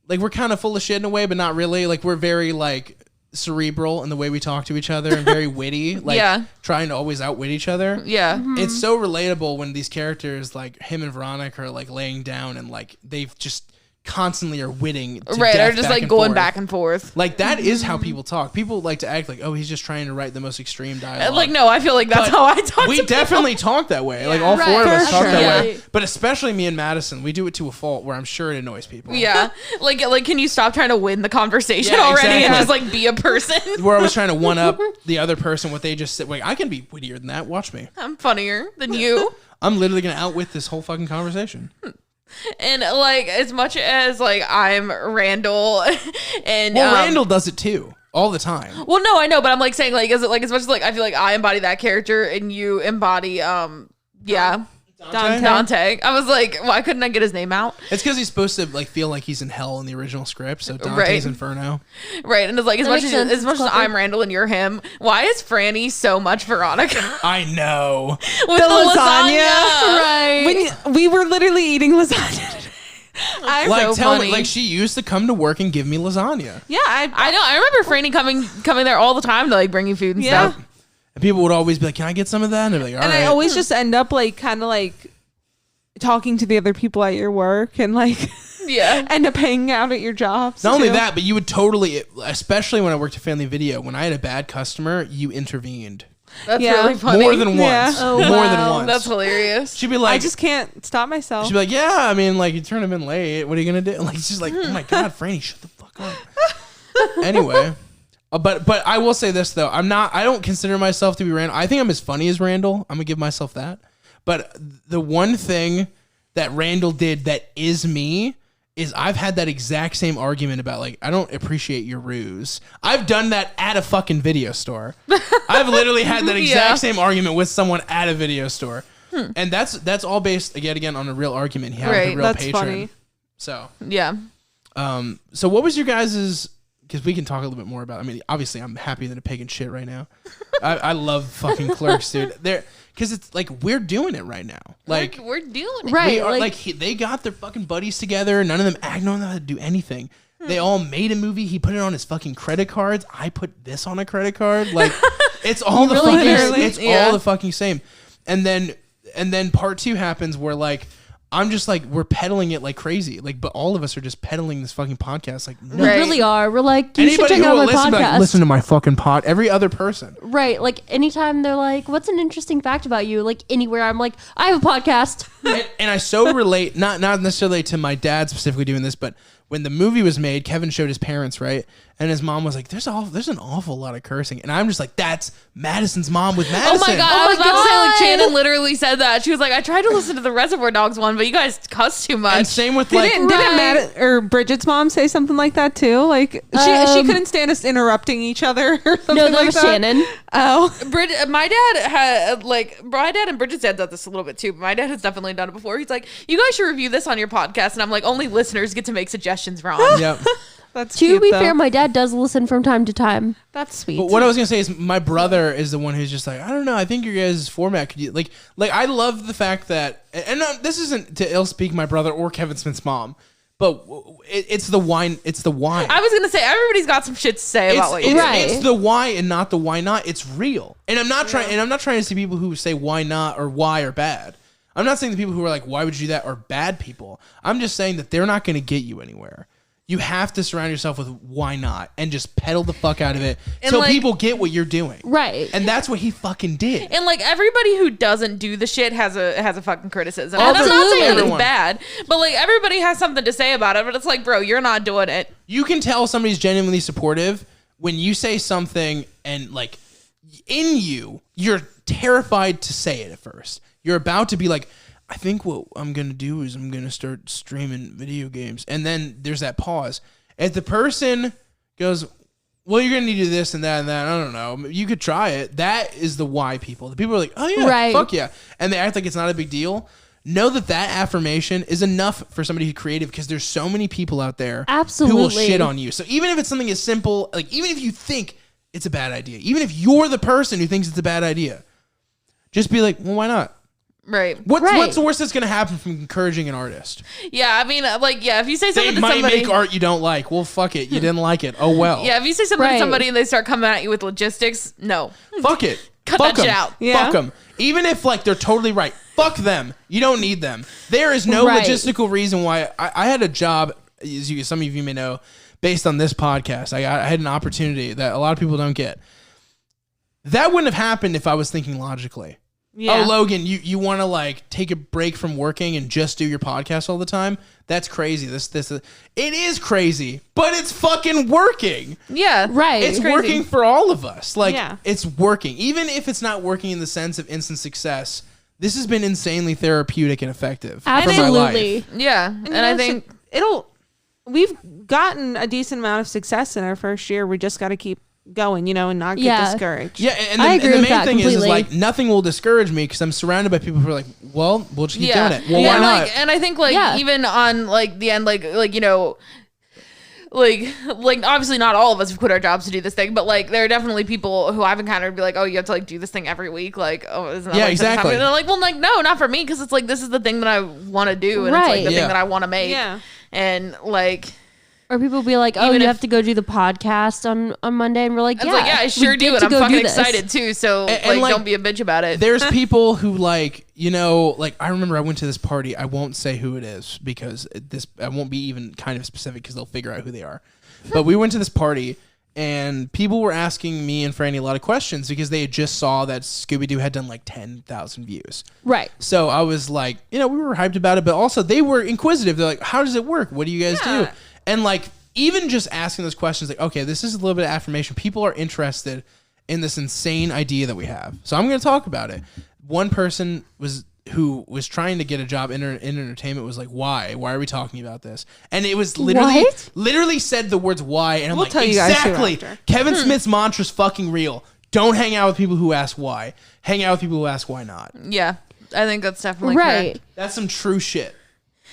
Like, we're kind of full of shit in a way, but not really. Like, we're very, like, cerebral in the way we talk to each other and very witty, like trying to always outwit each other. Yeah. It's so relatable when these characters like him and Veronica are like laying down and like they've just constantly are witting to Right, death or just back like and going forth. back and forth. Like that is how people talk. People like to act like, oh, he's just trying to write the most extreme dialogue. Like, no, I feel like that's But how I talk we to definitely talk that way. Like all Right, four of us for talk sure. that way. Yeah. But especially me and Madison, we do it to a fault where I'm sure it annoys people. people. Yeah. Like, can you stop trying to win the conversation Yeah, already and exactly. just, like, be a person? We're always trying to one up the other person what they just said. Wait, I can be wittier than that. Watch me. I'm funnier than you. I'm literally gonna outwit this whole fucking conversation. And, like, as much as, like, I'm Randall and... Well, Randall does it too, all the time. Well, no, I know, but I'm, like, saying, like, is it, like, as much as, like, I feel like I embody that character and you embody, Dante. I was like, why couldn't I get his name out? It's because he's supposed to like feel like he's in hell in the original script. So Dante's Inferno. Right, and it's like, as That much makes as, sense. as much It's as clever. I'm Randall and you're him, why is Franny so much Veronica? I know. With the lasagna. Right. When we were literally eating lasagna today. Like so tell funny. me, like she used to come to work and give me lasagna. Yeah, I know. I remember Franny coming there all the time to like bring you food and Yeah. stuff. And people would always be like, "Can I get some of that?" And I'd be like, "All and right." I always just end up like kind of like talking to the other people at your work and like Yeah. end up hanging out at your jobs. Not only too. that, but you would totally, especially when I worked at Family Video, when I had a bad customer, you intervened. That's Yeah. really funny. More than once. Yeah. Oh, More than wow. once. That's hilarious. She'd be like, I just can't stop myself. she'd be like, yeah, I mean, like, you turned him in late. What are you going to do? Like, she's like, oh my God, Franny, shut the fuck up. Anyway. But I will say this, though. I don't consider myself to be Randall. I think I'm as funny as Randall. I'm going to give myself that. But the one thing that Randall did that is me is I've had that exact same argument about, like, I don't appreciate your ruse. I've done that at a fucking video store. I've literally had that exact same argument with someone at a video store. And that's all based, again, on a real argument he had with a real That's patron. funny. So, Yeah. so what was your guys's... Because we can talk a little bit more about... I mean, obviously, I'm happier than a pig in shit right now. I love fucking Clerks, dude. Because it's like, we're doing it right now. Like, we're doing it. Right. we are, like, they got their fucking buddies together. None of them know how to do anything. They all made a movie. He put it on his fucking credit cards. I put this on a credit card. Like, it's all the really fucking... did. It's all the fucking same. And then part 2 happens where, like, I'm just like, we're peddling it like crazy. Like, but all of us are just peddling this fucking podcast. Like, no. we Right. really are. We're like, you should Anybody check who out will my listen, podcast. be like, listen to my fucking pod. Every other person. Right. Like anytime they're like, what's an interesting fact about you? Like anywhere, I'm like, I have a podcast. And I so relate, not necessarily to my dad specifically doing this, but when the movie was made, Kevin showed his parents, right? And his mom was like, there's an awful lot of cursing. And I'm just like, that's Madison's mom with Oh Madison. my God. I was about to say, like, Shannon literally said that. She was like, I tried to listen to the Reservoir Dogs one, but you guys cuss too much. And same with like... Didn't Matt or Bridget's mom say something like that too? Like she couldn't stand us interrupting each other or something No, that like was that. Shannon. Oh, My dad had, like, my dad and Bridget's dad does this a little bit too, but my dad has definitely done it before. He's like, you guys should review this on your podcast. And I'm like, only listeners get to make suggestions, Ron. Yep. that's To cute, be though. fair, my dad does listen from time to time. That's sweet. But what I was gonna say is my brother is the one who's just like, I don't know, I think your guys' format could you like I love the fact that, and this isn't to ill speak my brother or Kevin Smith's mom, but it's the why. I was going to say, everybody's got some shit to say about what you do. Right. It's the why and not the why not. It's real. And I'm not trying to see people who say why not or why are bad. I'm not saying the people who are like, why would you do that are bad people. I'm just saying that they're not going to get you anywhere. You have to surround yourself with why not and just pedal the fuck out of it so like- people get what you're doing. Right. And that's what he fucking did. And like everybody who doesn't do the shit has a fucking criticism. All And I'm not the- saying it's everyone. bad, but like everybody has something to say about it. But it's like, bro, you're not doing it. You can tell somebody's genuinely supportive when you say something and like in you're terrified to say it at first. You're about to be like, I think what I'm going to do is I'm going to start streaming video games. And then there's that pause. If the person goes, well, you're going to need to do this and that, I don't know. You could try it. That is the why people. The people are like, oh yeah, Right. fuck yeah. And they act like it's not a big deal. Know that affirmation is enough for somebody who's creative because there's so many people out there who will Absolutely. shit on you. So even if it's something as simple, like even if you think it's a bad idea, even if you're the person who thinks it's a bad idea, just be like, well, why not? Right. What's the worst that's going to happen from encouraging an artist? Yeah. I mean, like, yeah, if you say something They to might somebody. make art you don't like. Well, fuck it. You didn't like it. Oh, well. Yeah, if you say something Right. to somebody and they start coming at you with logistics, no. Fuck it. Cut Fuck that shit 'em. out. Yeah. Fuck them. Even if, like, they're totally right. Fuck them. You don't need them. There is no Right. logistical reason why. I had a job, as some of you may know, based on this podcast. I had an opportunity that a lot of people don't get. That wouldn't have happened if I was thinking logically. Yeah. Oh, Logan, you want to like take a break from working and just do your podcast all the time? That's crazy. It is crazy, but it's fucking working. Yeah. Right. It's crazy. working for all of us. Like Yeah. it's working. Even if it's not working in the sense of instant success, this has been insanely therapeutic and effective for my Absolutely. life. Yeah. And I think. we've gotten a decent amount of success in our first year. We just got to keep going, and not get Yeah. discouraged. Yeah, and I the, agree and the with main that thing is completely. like nothing will discourage me because I'm surrounded by people who are like, well, we'll just keep Yeah. doing it. Well, Yeah, why not? Like, and I think like Yeah. even on like the end, like obviously not all of us have quit our jobs to do this thing, but like there are definitely people who I've encountered be like, oh, you have to like do this thing every week, like, oh, isn't that Yeah, like exactly. And they're like, well, like no, not for me, because it's like this is the thing that I want to do, and it's like Right. the Yeah. thing that I want to make, Yeah. and like Or people be like, "Oh, Even you if- have to go do the podcast on Monday," and we're like, It's "Yeah, like, yeah, I we sure get do, and to I'm go fucking do this." excited too. So And, like, don't be a bitch about it. There's people who like, you know, like I remember I went to this party. I won't say who it is because I won't be even kind of specific because they'll figure out who they are. But we went to this party and people were asking me and Franny a lot of questions because they had just saw that Scooby-Doo had done like 10,000 views. Right. So I was like, you know, we were hyped about it, but also they were inquisitive. They're like, how does it work? What do you guys do? And like, even just asking those questions, like, okay, this is a little bit of affirmation. People are interested in this insane idea that we have. So I'm going to talk about it. One person who was trying to get a job in entertainment was like, why? Why are we talking about this? And it was literally said the words why. And I'm like, tell you guys too exactly. after. Kevin Smith's mantra's fucking real. Don't hang out with people who ask why. Hang out with people who ask why not. Yeah, I think that's definitely Right. correct. That's some true shit.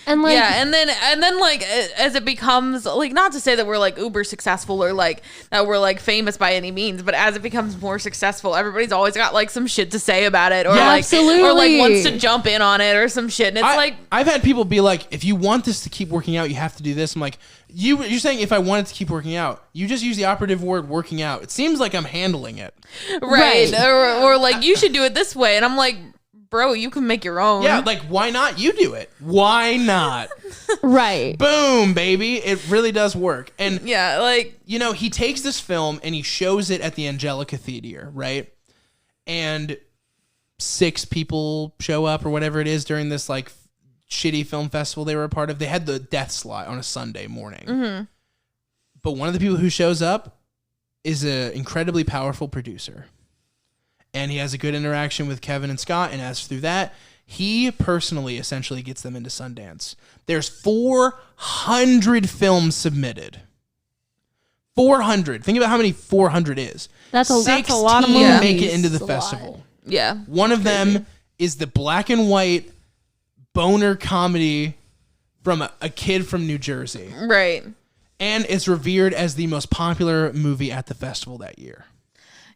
And like, Yeah, and then like as it becomes like, not to say that we're like uber successful or like that we're like famous by any means, but as it becomes more successful, everybody's always got like some shit to say about it, or Yeah, like absolutely. or like wants to jump in on it or some shit. And it's I've had people be like, if you want this to keep working out, you have to do this. I'm like, you're saying if I want it to keep working out, you just use the operative word working out. It seems like I'm handling it. right. Or like you should do it this way, and I'm like, bro, you can make your own. Yeah, like why not you do it? Why not? right. Boom, baby. It really does work. And yeah, like, you know, he takes this film and he shows it at the Angelica Theater, right? And 6 people show up or whatever it is during this like shitty film festival they were a part of. They had the death slot on a Sunday morning. Mm-hmm. But one of the people who shows up is an incredibly powerful producer. And he has a good interaction with Kevin and Scott, and as through that, he personally essentially gets them into Sundance. There's 400 films submitted. 400. Think about how many 400 is. That's a lot of 16 movies. make it into the That's a festival. yeah. One of them is the black and white boner comedy from a kid from New Jersey. Right. And it's revered as the most popular movie at the festival that year.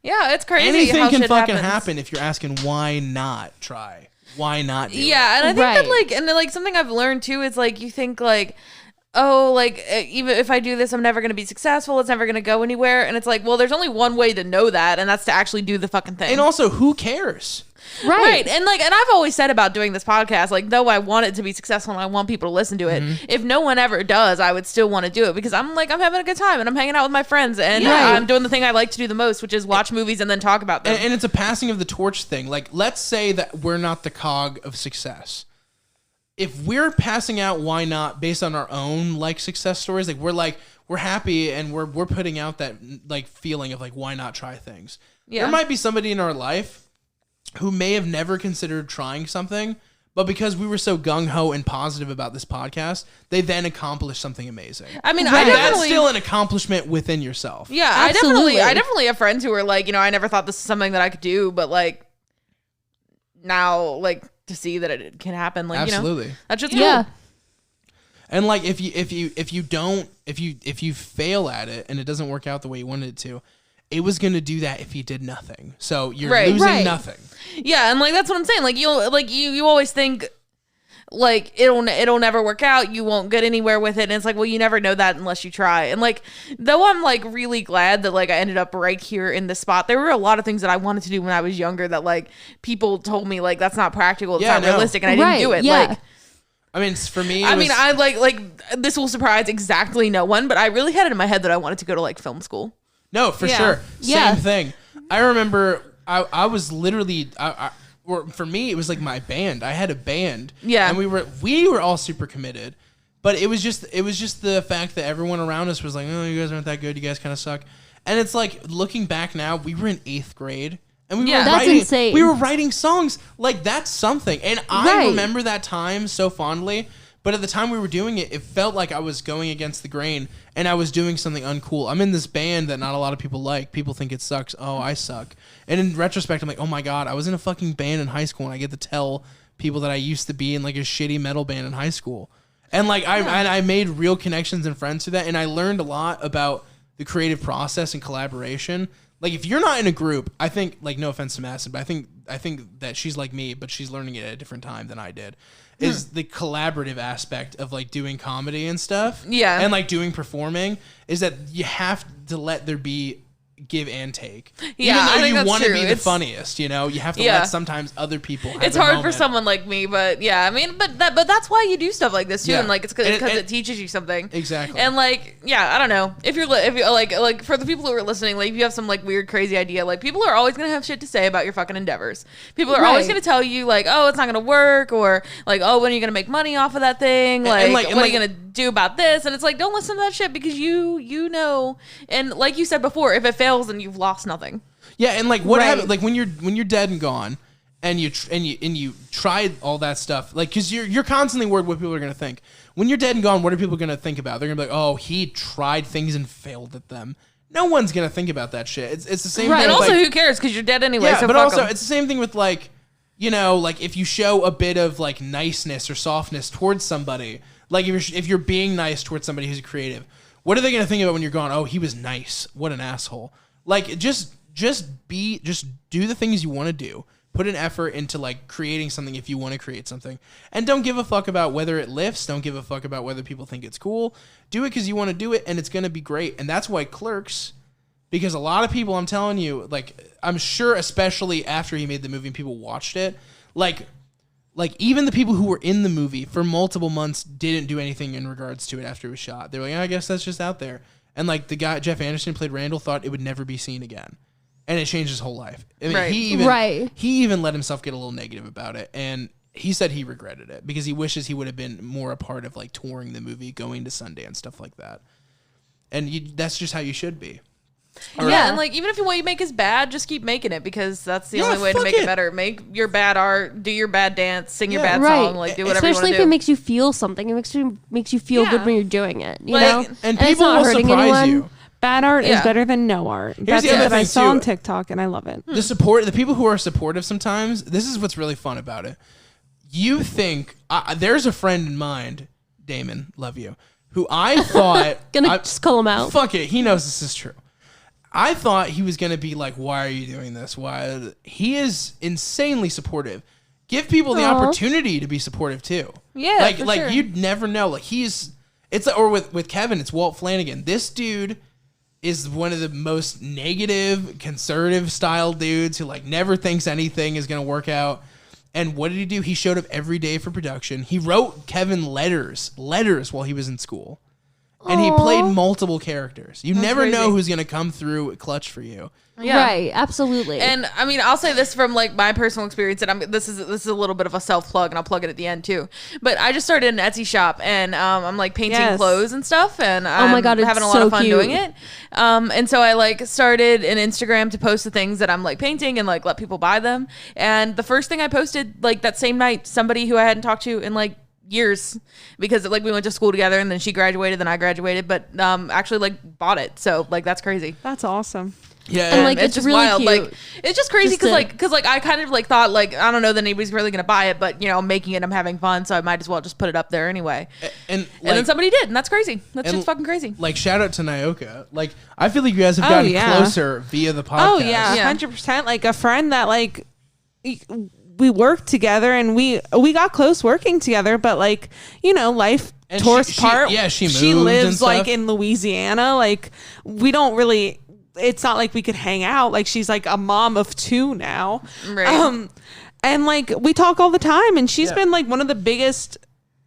Yeah, it's crazy. Anything how can shit fucking happens. happen if you're asking why not try. Why not do it? Yeah, and I think Right. that like, and then, like something I've learned too is like you think like, oh, like even if I do this, I'm never gonna be successful. It's never gonna go anywhere. And it's like, well, there's only one way to know that, and that's to actually do the fucking thing. And also, who cares? Right. And like, and I've always said about doing this podcast, like, though I want it to be successful and I want people to listen to it, if no one ever does, I would still want to do it because I'm like, I'm having a good time and I'm hanging out with my friends and I'm doing the thing I like to do the most, which is watch movies and then talk about them. And it's a passing of the torch thing. Like, let's say that we're not the cog of success. If we're passing out why not based on our own like success stories, like we're happy and we're putting out that like feeling of like why not try things. Yeah. There might be somebody in our life who may have never considered trying something, but because we were so gung-ho and positive about this podcast, they then accomplished something amazing. I mean, And I that's definitely still an accomplishment within yourself. Yeah, Absolutely. I definitely have friends who are like, you know, I never thought this is something that I could do, but like now, like to see that it can happen, like Absolutely. you know, that's just Yeah. cool. And like if you fail at it and it doesn't work out the way you wanted it to, it was going to do that if you did nothing. So you're Right. losing Right. nothing. Yeah, and like that's what I'm saying. Like you always think like it'll never work out. You won't get anywhere with it. And it's like, well, you never know that unless you try. And like though I'm like really glad that like I ended up right here in this spot. There were a lot of things that I wanted to do when I was younger that like people told me like that's not practical, it's Yeah, not I know. realistic, and I didn't do it. Yeah. Like I mean, for me, I mean, I like this will surprise exactly no one, but I really had it in my head that I wanted to go to like film school. no, for Yeah. sure. Yeah. Same thing. I remember I was literally, or for me, it was like my band. I had a band. Yeah. And we were all super committed, but it was just the fact that everyone around us was like, oh, you guys aren't that good. You guys kind of suck. And it's like looking back now, we were in 8th grade. And we Yeah. were That's writing, insane. We were writing songs. Like, that's something. And I Right. remember that time so fondly. But at the time we were doing it, it felt like I was going against the grain and I was doing something uncool. I'm in this band that not a lot of people like. People think it sucks. Oh, I suck. And in retrospect, I'm like, oh my God, I was in a fucking band in high school and I get to tell people that I used to be in like a shitty metal band in high school. And like I made real connections and friends through that. And I learned a lot about the creative process and collaboration. like if you're not in a group, I think, like, no offense to Madison, but I think that she's like me, but she's learning it at a different time than I did. Is the collaborative aspect of like doing comedy and stuff. Yeah. And like doing performing is that you have to let there be give and take. Yeah, I think you that's want to true. be the It's- funniest, you know, you have to Yeah. let sometimes other people have It's their hard moment. for someone like me, but yeah, I mean, but that's why you do stuff like this too, Yeah. and like it's because And- it teaches you something. Exactly. And like, yeah, I don't know if you're like for the people who are listening, like if you have some like weird crazy idea, like people are always gonna have shit to say about your fucking endeavors. People are always Right. gonna tell you like, oh, it's not gonna work, or like, oh, when are you gonna make money off of that thing? Like, what are you gonna do about this? And it's like, don't listen to that shit because you know, and like you said before, if it fails, then you've lost nothing. Yeah, and like what Right. happened? Like when you're dead and gone, and you tried all that stuff, like because you're constantly worried what people are gonna think. When you're dead and gone, what are people gonna think about? They're gonna be like, oh, he tried things and failed at them. No one's gonna think about that shit. It's the same. Right. thing And with, also, like, who cares? Because you're dead anyway. yeah, so but fuck also 'em. it's the same thing with like, you know, like if you show a bit of like niceness or softness towards somebody, like if you're being nice towards somebody who's creative, what are they gonna think about when you're gone? Oh, he was nice. What an asshole. Like just do the things you want to do. Put an effort into like creating something if you want to create something, and don't give a fuck about whether it lifts. Don't give a fuck about whether people think it's cool. Do it because you want to do it, and it's gonna be great. And that's why Clerks, because a lot of people, I'm telling you, like I'm sure, especially after he made the movie and people watched it, like even the people who were in the movie for multiple months didn't do anything in regards to it after it was shot. They were like, I guess that's just out there. And like the guy Jeff Anderson played Randall thought it would never be seen again. And it changed his whole life. I mean, Right. he even let himself get a little negative about it, and he said he regretted it because he wishes he would have been more a part of like touring the movie, going to Sundance, stuff like that. And that's just how you should be. Yeah, and like even if what you make is bad, just keep making it because that's the Yeah, only way to fuck make it it. better. Make your bad art, do your bad dance, sing your Yeah. bad Right. song, like do whatever Especially you if want it to do. makes you feel something. It makes you feel Yeah. good when you're doing it. You Like- know, And it's people not will hurting surprise anyone. you. Bad art Yeah. is better than no art. That's the other what I thing, saw too. on TikTok, and I love it. The people who are supportive sometimes, this is what's really fun about it. You think, there's a friend in mind, Damon, love you, who I thought... Gonna just call him out. Fuck it, he knows this is true. I thought he was going to be like, why are you doing this? Why? He is insanely supportive. Give people the Aw. opportunity to be supportive too. Yeah, like for like sure. you'd never know. Like it's or with Kevin, it's Walt Flanagan. This dude is one of the most negative, conservative style dudes who like never thinks anything is gonna work out. And what did he do? He showed up every day for production. He wrote Kevin letters while he was in school. And he played multiple characters. You never know crazy. who's gonna come through clutch for you. Yeah. Right, absolutely. And I mean, I'll say this from like my personal experience, and this is a little bit of a self plug, and I'll plug it at the end too. But I just started an Etsy shop, and I'm like painting Yes. clothes and stuff, and Oh my God, I'm it's having a lot so of fun cute. doing it. And so I like started an Instagram to post the things that I'm like painting and like let people buy them. And the first thing I posted like that same night, somebody who I hadn't talked to in like years, because like we went to school together, and then she graduated, then I graduated, but actually like bought it. So like that's crazy. That's awesome. Yeah, And, like, It's it's just really wild. cute. Like it's just crazy Just because like I kind of like thought like I don't know that anybody's really gonna buy it, but you know I'm making it, I'm having fun, so I might as well just put it up there anyway. and And then somebody did, and that's crazy. That's and, just fucking crazy. like shout out to Nyoka. Like I feel like you guys have Oh, gotten yeah. closer via the podcast. Oh yeah, Yeah. 100%. Like a friend that like we worked together and we got close working together, but like you know life And tore us she- apart. she moved She and lives like stuff. in Louisiana. Like we don't really. It's not like we could hang out. Like she's like a mom of 2 now. Right. And like we talk all the time, and she's Yeah. been like one of the biggest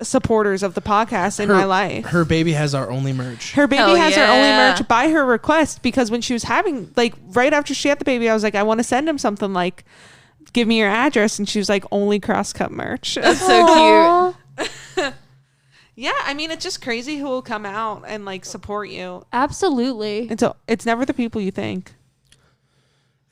supporters of the podcast in my life. Her baby has our only merch. Her baby Hell has her only yeah. merch by her request, because when she was having like right after she had the baby, I was like, I want to send him something, like give me your address, and she was like, only Crosscut merch. That's so cute. Yeah, I mean it's just crazy who will come out and like support you. Absolutely. It's never the people you think.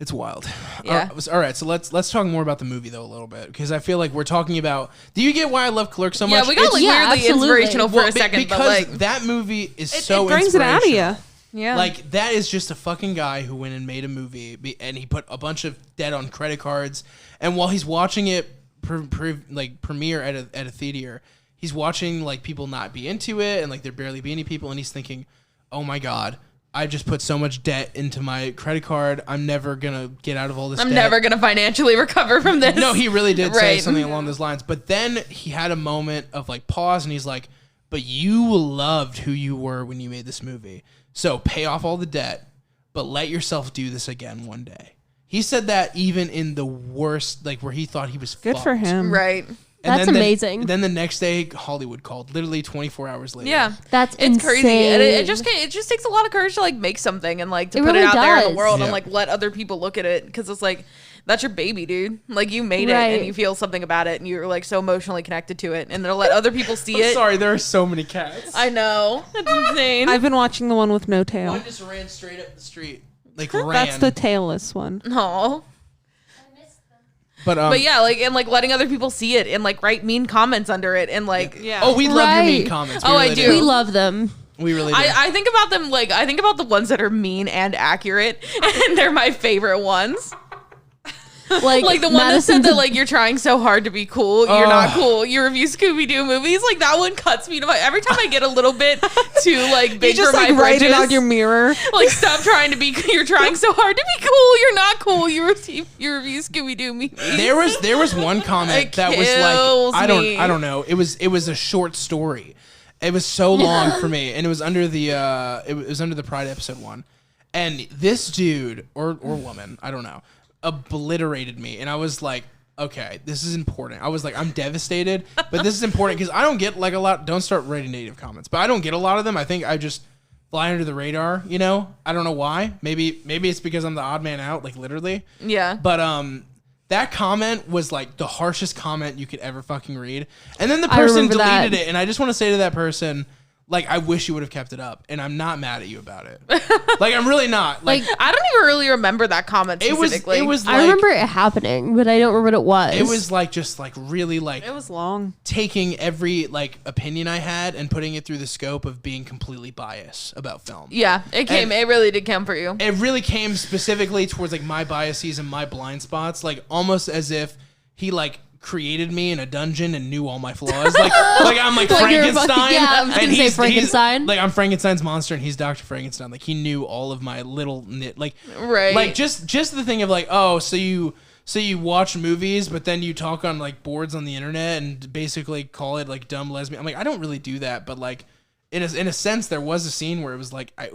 It's wild. Yeah. All right. So let's talk more about the movie though a little bit, because I feel like we're talking about. Do you get why I love Clerks so much? Yeah, we got like Yeah, weirdly absolutely. inspirational for Well, a second, because but like that movie is It so brings it out of you. inspirational. yeah, Like that is just a fucking guy who went and made a movie, and he put a bunch of debt on credit cards. And while he's watching it premiere at a theater, he's watching like people not be into it, and like there barely be any people, and he's thinking, "Oh my god, I just put so much debt into my credit card. I'm never gonna get out of all this. I'm debt. never gonna financially recover from this. No, he really did say Right. something along those lines. But then he had a moment of like pause, and he's like, "But you loved who you were when you made this movie. So pay off all the debt, but let yourself do this again one day." He said that even in the worst, like where he thought he was Good fucked. for him. Right. And That's then amazing. Then the next day, Hollywood called. Literally 24 hours later. Yeah. That's It's insane. crazy. And it just takes a lot of courage to like make something and like to It put really it out there in does. the world Yeah. and like let other people look at it, because it's like that's your baby, dude. Like you made it Right. and you feel something about it and you're like so emotionally connected to it, and they'll let other people see I'm it. sorry, there are so many cats. I know. It's insane. I've been watching the one with no tail. One just ran straight up the street. Like ran. That's the tailless one. Aw. But But yeah, like and like letting other people see it and like write mean comments under it and like Yeah. Oh, we love your mean Right. comments. Oh, I really do. We love them. We really do. I think about them like I think about the ones that are mean and accurate, and they're my favorite ones. Like the one that said that like you're trying so hard to be cool, you're not cool. You review Scooby-Doo movies, like that one cuts me to my. Every time I get a little bit too like big You just for like my write bridges, it on your mirror. like stop trying to be. You're trying so hard to be cool. You're not cool. You review Scooby-Doo movies. there was one comment It that was kills like me. I don't know. It was a short story. It was so long for me, and it was under the it was under the Pride episode 1. And this dude or woman, I don't know, obliterated me, and I was like, okay, this is important. I was like, I'm devastated, but this is important because I don't get like a lot. Don't start writing negative comments, but I don't get a lot of them. I think I just fly under the radar, you know. I don't know why. Maybe it's because I'm the odd man out, like literally. Yeah. But that comment was like the harshest comment you could ever fucking read. And then the I person remember deleted that. it, and I just want to say to that person, like, I wish you would have kept it up, and I'm not mad at you about it. Like, I'm really not. Like, I don't even really remember that comment specifically. it was like, I remember it happening, but I don't remember what it was. it was like just like really like It was long. taking every like opinion I had and putting it through the scope of being completely biased about film. Yeah, it came. And- It really did come for you. It really came specifically towards like my biases and my blind spots, like almost as if he like created me in a dungeon and knew all my flaws. Like I'm like Like you're Frankenstein. fucking- yeah, I was gonna and say Frankenstein. Like I'm Frankenstein's monster and he's Dr. Frankenstein. Like he knew all of my little nit. Like Right. Like just the thing of like, oh, so you watch movies, but then you talk on like boards on the internet and basically call it like dumb lesbian. I'm like, I don't really do that, but like in a sense, there was a scene where it was like it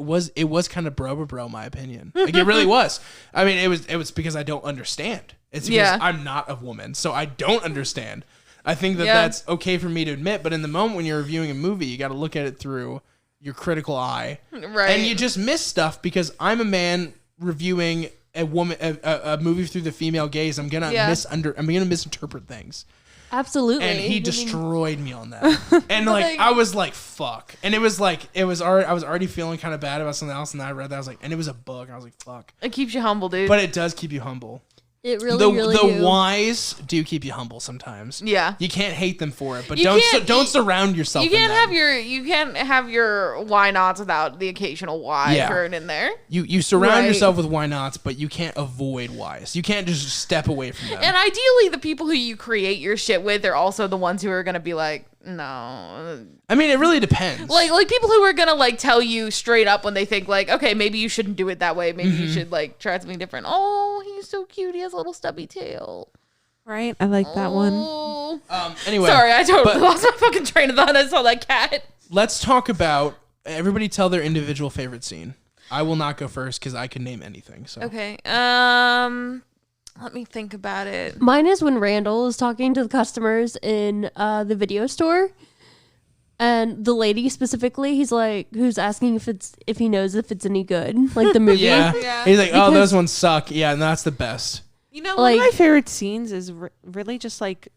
was kind of bro, my opinion. Like it really was. I mean, it was because I don't understand. It's because Yeah. I'm not a woman, so I don't understand. I think that Yeah. that's okay for me to admit, but in the moment when you're reviewing a movie, you got to look at it through your critical eye, Right. and you just miss stuff because I'm a man reviewing a woman a movie through the female gaze. I'm gonna Yeah. misinterpret things. Absolutely. And he I mean, destroyed me on that. And like Like- I was like, fuck. And it was I was already feeling kind of bad about something else, and then I read that. I was like, and it was a book. I was like, fuck. It keeps you humble, dude. But it does keep you humble. It really the do. wise do keep you humble sometimes. Yeah. You can't hate them for it, but You don't can't- surround yourself. you can't in have them. you can't have your why nots without the occasional why Yeah. thrown in there. You surround Right. yourself with why nots, but you can't avoid whys. You can't just step away from them. And ideally, the people who you create your shit with are also the ones who are gonna be like, no, I mean, it really depends. like people who are gonna like tell you straight up when they think like, okay, maybe you shouldn't do it that way. Maybe you should like try something different. Oh, he's so cute. He has a little stubby tail. Right? I like that one. Oh. Anyway, Sorry, I totally but- lost my fucking train of thought. I saw that cat. let's talk about everybody tell their individual favorite scene. I will not go first because I can name anything. So Okay. Let me think about it. Mine is when Randall is talking to the customers in the video store, and the lady specifically, he's like, who's asking if he knows if it's any good, like the movie. yeah. Yeah. He's like, oh, Because- those ones suck. Yeah, and that's the best. You know, Like- one of my favorite scenes is really just like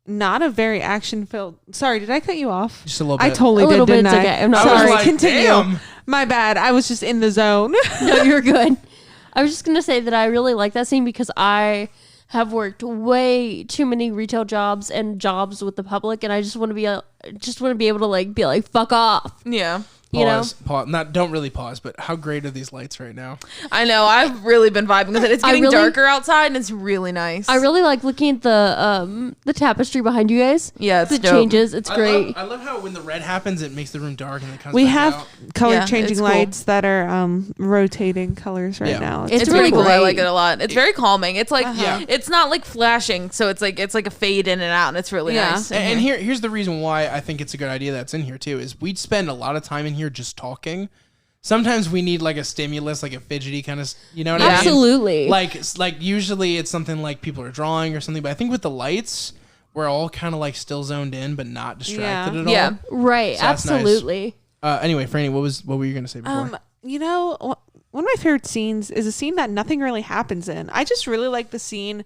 not a very action filled. Sorry, did I cut you off? Just a little I bit. totally A little did, bit, didn't it's I? okay. I'm not I was Sorry, like, continue. damn. My bad. I was just in the zone. No, you're good. I was just gonna say that I really like that scene because I have worked way too many retail jobs and jobs with the public, and I just want to be able to like be like fuck off. Yeah. You know? Pause. Don't really pause, but how great are these lights right now? I know. I've really been vibing with it. It's getting really- darker outside, and it's really nice. I really like looking at the tapestry behind you guys. Yeah, it's It dope. changes. It's great. I love how when the red happens, it makes the room dark and it comes We back have out. color Yeah, changing it's cool. lights that are rotating colors right Yeah. now. It's It's really really cool. I great. like it a lot. It's very calming. It's like Yeah. it's not like flashing, so it's like a fade in and out, and it's really Yeah. nice. And here's the reason why I think it's a good idea that's in here too is we'd spend a lot of time in here just talking. Sometimes we need like a stimulus, like a fidgety kind of, you know what I mean? Absolutely. Like usually it's something like people are drawing or something, but I think with the lights, we're all kind of like still zoned in, but not distracted at all. Yeah. Right. So that's nice. Absolutely. Anyway, Franny, what were you gonna say before? You know, one of my favorite scenes is a scene that nothing really happens in. I just really like the scene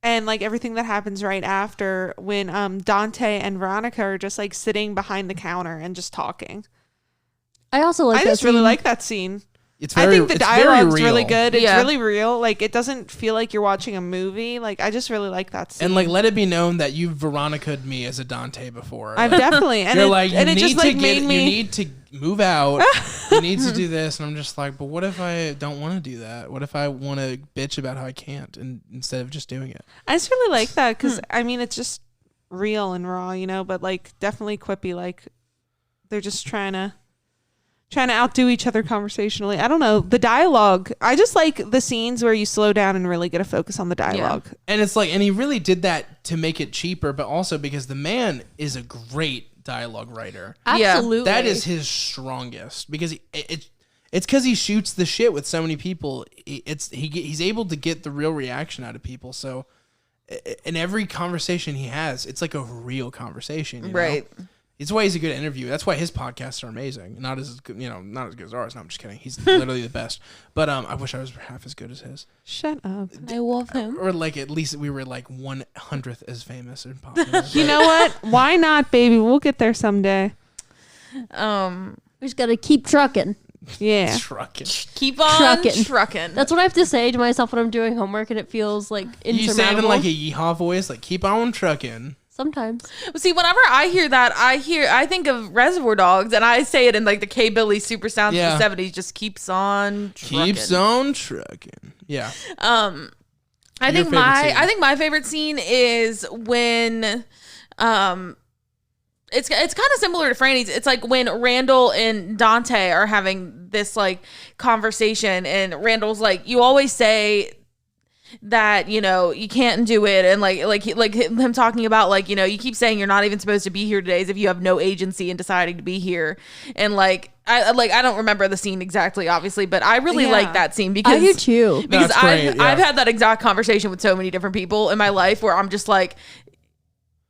and like everything that happens right after when Dante and Veronica are just like sitting behind the counter and just talking. I also like I that just really scene. like that scene. It's very, I think the it's very dialogue's real. really good. It's Yeah. really real. Like it doesn't feel like you're watching a movie. Like I just really like that scene. And like, let it be known that you've Veronica'd me as a Dante before. I've Like, definitely and you're it, like, you and it need just to like get, made you me. need to move out. You need to do this, and I'm just like, but what if I don't want to do that? What if I want to bitch about how I can't, and instead of just doing it? I just really like that because I mean it's just real and raw, you know, but like definitely quippy. Like they're just trying to outdo each other conversationally. I don't know the dialogue. I just like the scenes where you slow down and really get a focus on the dialogue. And it's like, and he really did that to make it cheaper, but also because the man is a great dialogue writer. Yeah. Absolutely. That is his strongest because it's because he shoots the shit with so many people. He's able to get the real reaction out of people. So in every conversation he has, it's like a real conversation, you know? Right. It's why he's a good interviewer. That's why his podcasts are amazing. Not as good, not as good as ours. No, I'm just kidding. He's literally the best. But I wish I was half as good as his. Shut up. I love him. Or like at least we were like 100th as famous and popular. You know what? Why not, baby? We'll get there someday. We just got to keep trucking. Yeah. Trucking. Keep on Trucking. trucking. That's what I have to say to myself when I'm doing homework and it feels like You say it in insurmountable. like a yeehaw voice, like keep on trucking. Sometimes. See, whenever I hear that, I think of Reservoir Dogs, and I say it in like the K Billy super sounds Yeah. of the '70s. Just keeps on trucking. Keeps on trucking. Yeah. I Your think favorite scene. my favorite scene is when it's kind of similar to Franny's. It's like when Randall and Dante are having this like conversation, and Randall's like, "You always say that, you know, you can't do it," and like him talking about like, you know, you keep saying you're not even supposed to be here today as if you have no agency in deciding to be here. And like I don't remember the scene exactly, obviously, but I really Yeah. like that scene because I do too. because That's great, yeah. I've had that exact conversation with so many different people in my life where I'm just like,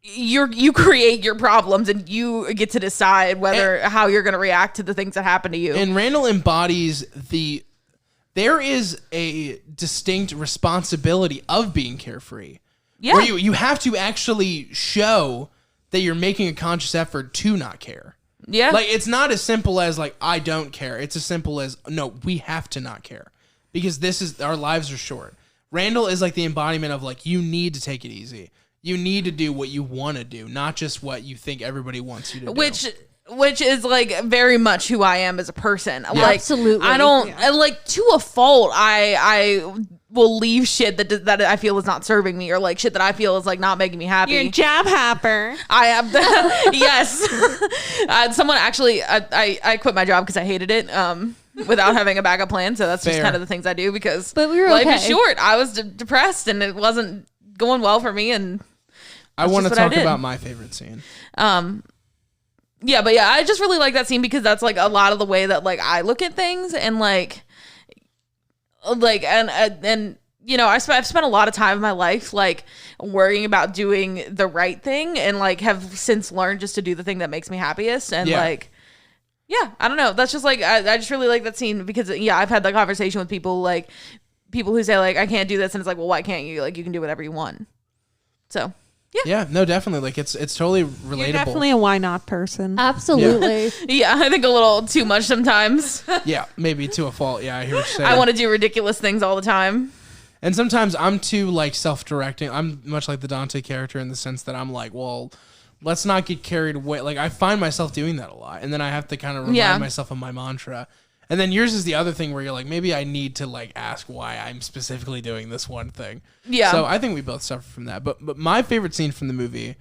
you create your problems and you get to decide whether how you're going to react to the things that happen to you. And Randall embodies there is a distinct responsibility of being carefree. Yeah. Where you have to actually show that you're making a conscious effort to not care. Yeah. Like, it's not as simple as, like, I don't care. It's as simple as, no, we have to not care. Because our lives are short. Randall is, like, the embodiment of, like, you need to take it easy. You need to do what you want to do, not just what you think everybody wants you to do. Which is like very much who I am as a person. Like, Absolutely. I don't like to a fault. I will leave shit that I feel is not serving me, or like shit that I feel is like not making me happy. You're a job hopper. I am. Yes. Someone actually, I quit my job because I hated it. Without having a backup plan. So that's just Fair. kind of the things I do because But we were life okay. is short. I was depressed and it wasn't going well for me. And I want to just what I talk did. about my favorite scene. yeah, but yeah, I just really like that scene because that's like a lot of the way that like I look at things and and you know, I've spent a lot of time in my life like worrying about doing the right thing and like have since learned just to do the thing that makes me happiest and Yeah. like yeah, I don't know. That's just like I just really like that scene because yeah, I've had that conversation with people who say like I can't do this and it's like, well, why can't you? Like you can do whatever you want. So Yeah, no, definitely. Like it's totally relatable. You're definitely a why not person. Absolutely. yeah, I think a little too much sometimes. Yeah, maybe to a fault. Yeah, I hear what you're saying. I want to do ridiculous things all the time. And sometimes I'm too like self-directing. I'm much like the Dante character in the sense that I'm like, well, let's not get carried away. Like, I find myself doing that a lot, and then I have to kind of remind myself of my mantra. And then yours is the other thing where you're like, maybe I need to like ask why I'm specifically doing this one thing. Yeah. So I think we both suffer from that. But my favorite scene from the movie,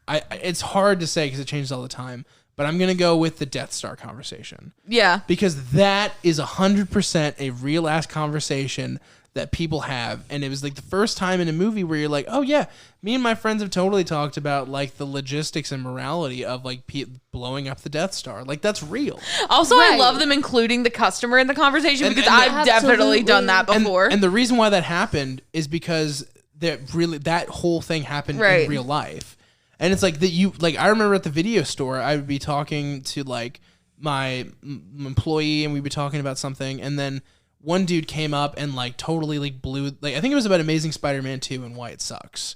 it's hard to say because it changes all the time. But I'm gonna go with the Death Star conversation. Yeah. Because that is 100% a real ass conversation that people have, and it was like the first time in a movie where you're like, oh yeah, me and my friends have totally talked about like the logistics and morality of like blowing up the Death Star. Like, that's real. Also, I love them including the customer in the conversation because I've definitely done that before. And the reason why that happened is because that whole thing happened in real life. And it's like that I remember at the video store, I would be talking to like my employee, and we'd be talking about something, and then one dude came up and like totally like blew, like, I think it was about Amazing Spider-Man 2 and why it sucks.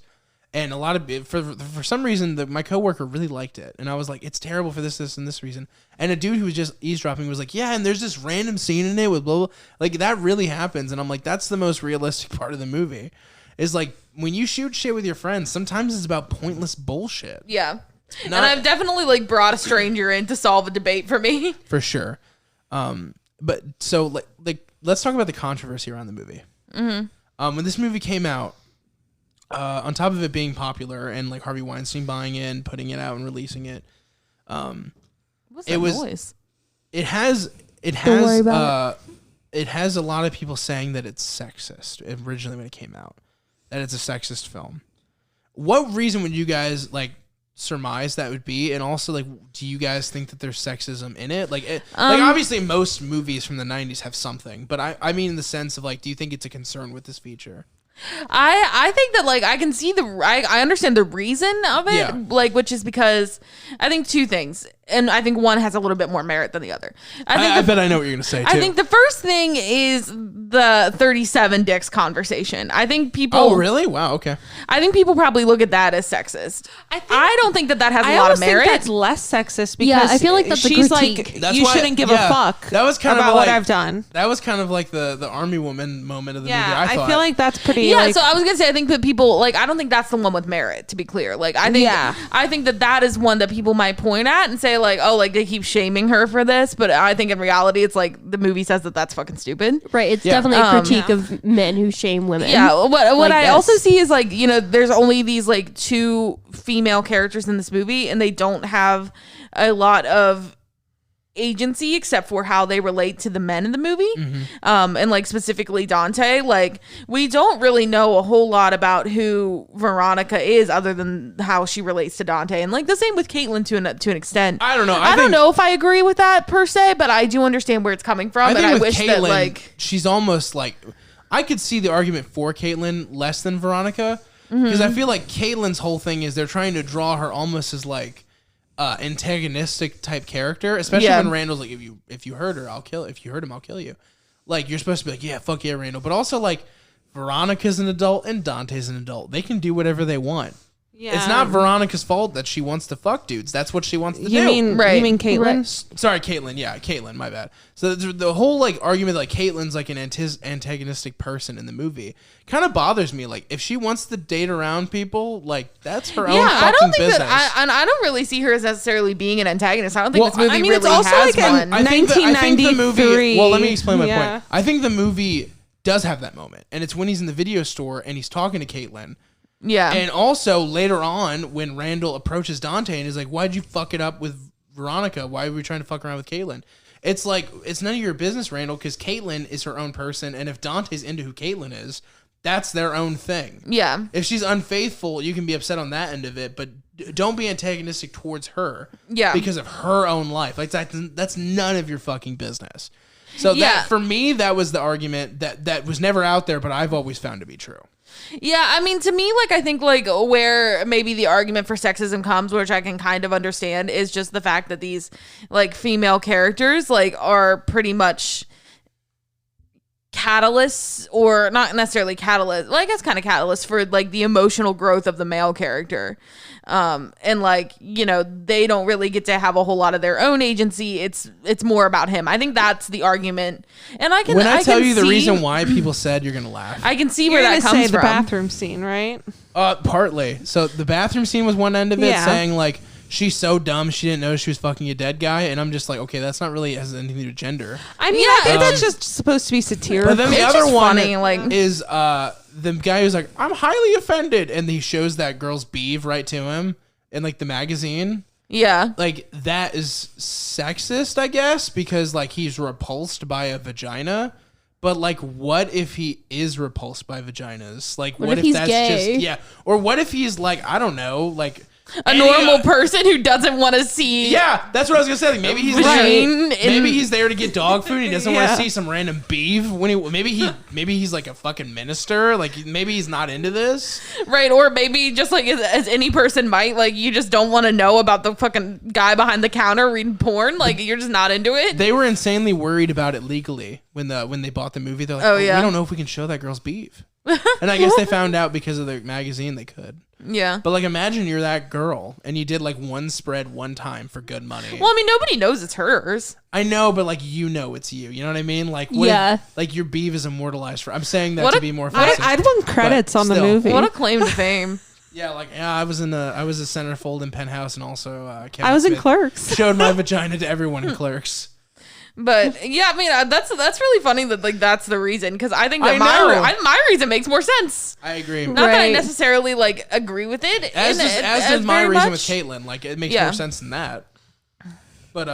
And a lot of for some reason my coworker really liked it, and I was like, it's terrible for this and this reason. And a dude who was just eavesdropping was like, yeah, and there's this random scene in it with blah, blah. Like, that really happens. And I'm like, that's the most realistic part of the movie, is like when you shoot shit with your friends, sometimes it's about pointless bullshit. Yeah. And I've definitely like brought a stranger in to solve a debate for me. For sure. But so like let's talk about the controversy around the movie. Mm-hmm. When this movie came out, on top of it being popular and like Harvey Weinstein buying it, putting it out and releasing it, what's that noise? It has a lot of people saying that it's sexist originally when it came out, that it's a sexist film. What reason would you guys like surmise that would be? And also, like, do you guys think that there's sexism in it? Like, like obviously most movies from the 90s have something, but I mean in the sense of like, do you think it's a concern with this feature? I think that like I can see I understand the reason of it, like, which is because I think two things, and I think one has a little bit more merit than the other. I bet I know what you're gonna say too. I think the first thing is the 37 dicks conversation. I think people. Oh really? Wow. Okay. I think people probably look at that as sexist. I don't think that has a lot of merit. I think that's less sexist because I feel like that's she's a critique. like, you shouldn't give a fuck. That was kind about of what I've done. That was kind of like the army woman moment of the movie. I feel like that's pretty. Yeah, like, so I was gonna say I think that people like I don't think that's the one with merit, to be clear. Like I think that is one that people might point at and say like, oh, like they keep shaming her for this, but I think in reality it's like the movie says that that's fucking stupid. Right, it's definitely a critique of men who shame women. Yeah, what like I also see is like, you know, there's only these like two female characters in this movie and they don't have a lot of agency except for how they relate to the men in the movie. And like specifically Dante, like we don't really know a whole lot about who Veronica is other than how she relates to Dante, and like the same with Caitlin to an extent. I don't know. I don't know if I agree with that per se, but I do understand where it's coming from, and I wish Caitlin, that like she's almost like I could see the argument for Caitlin less than Veronica, because I feel like Caitlin's whole thing is they're trying to draw her almost as like antagonistic type character, especially when Randall's like, if you hurt her, I'll kill. If you hurt him, I'll kill you. Like you're supposed to be like, yeah, fuck yeah, Randall. But also like Veronica's an adult and Dante's an adult. They can do whatever they want. Yeah. It's not Veronica's fault that she wants to fuck dudes. That's what she wants to do. You mean Caitlin? Right. Sorry, Caitlin. Yeah, Caitlin. My bad. So the whole like argument that like Caitlin's like an antagonistic person in the movie kind of bothers me. Like if she wants to date around people, like that's her own fucking I don't think business. I don't really see her as necessarily being an antagonist. I don't think this movie really it's also has like one. I think the movie. Well, let me explain my point. I think the movie does have that moment, and it's when he's in the video store and he's talking to Caitlin. Yeah. And also later on when Randall approaches Dante and is like, why'd you fuck it up with Veronica? Why were we trying to fuck around with Caitlin? It's like, it's none of your business, Randall, because Caitlin is her own person. And if Dante's into who Caitlin is, that's their own thing. Yeah. If she's unfaithful, you can be upset on that end of it, but don't be antagonistic towards her. Yeah. Because of her own life. Like that's none of your fucking business. So that for me, that was the argument that was never out there, but I've always found to be true. Yeah, I mean, to me, like, I think, like, where maybe the argument for sexism comes, which I can kind of understand, is just the fact that these, like, female characters, like, are pretty much catalyst, or not necessarily catalyst, well, I guess kind of catalyst for like the emotional growth of the male character. And like, you know, they don't really get to have a whole lot of their own agency. It's more about him. I think that's the argument. And I tell can you the see, reason why people said, you're gonna laugh. I can see You're where gonna that comes say from. the bathroom scene, right? Partly. So the bathroom scene was one end of it, Yeah. saying like she's so dumb she didn't know she was fucking a dead guy, and I'm just like, okay, that's not really has anything to do with gender. I mean, Yeah, I think that's just supposed to be satirical. But then the It's other just one funny, like- is the guy who's like, I'm highly offended, and he shows that girl's beeve right to him in like the magazine. Yeah. Like that is sexist, I guess, because like he's repulsed by a vagina. But like, what if he is repulsed by vaginas? Like, what if he's that's gay? just or what if he's like, I don't know, like A normal person who doesn't want to see. Yeah, that's what I was gonna say. Like, maybe he's Vagine maybe he's there to get dog food. And he doesn't want Yeah. to see some random beef. Maybe he's like a fucking minister. Like maybe he's not into this. Right, or maybe just like as any person might, like you just don't want to know about the fucking guy behind the counter reading porn. Like you're just not into it. They were insanely worried about it legally when they bought the movie. They're like, Oh, yeah. we don't know if we can show that girl's beef. And I guess they found out because of the magazine they could. Yeah. But like, imagine you're that girl and you did like one spread one time for good money. Well, I mean, nobody knows it's hers. I know, but like, you know it's you. You know what I mean? Like, what Yeah. if, like your beef is immortalized for. I'm saying that What to a- be more I, offensive. I'd want credits But on the still. movie. What a claim to fame. Yeah, like I was a centerfold in Penthouse, and also Kevin I was in Smith Clerks. showed my vagina to everyone in Clerks. But yeah, I mean, that's really funny that like that's the reason, because I think that I know. my reason makes more sense. I agree. Not that I Right. necessarily like agree with it. As did my very reason much. with Caitlyn. Like it makes Yeah. more sense than that. But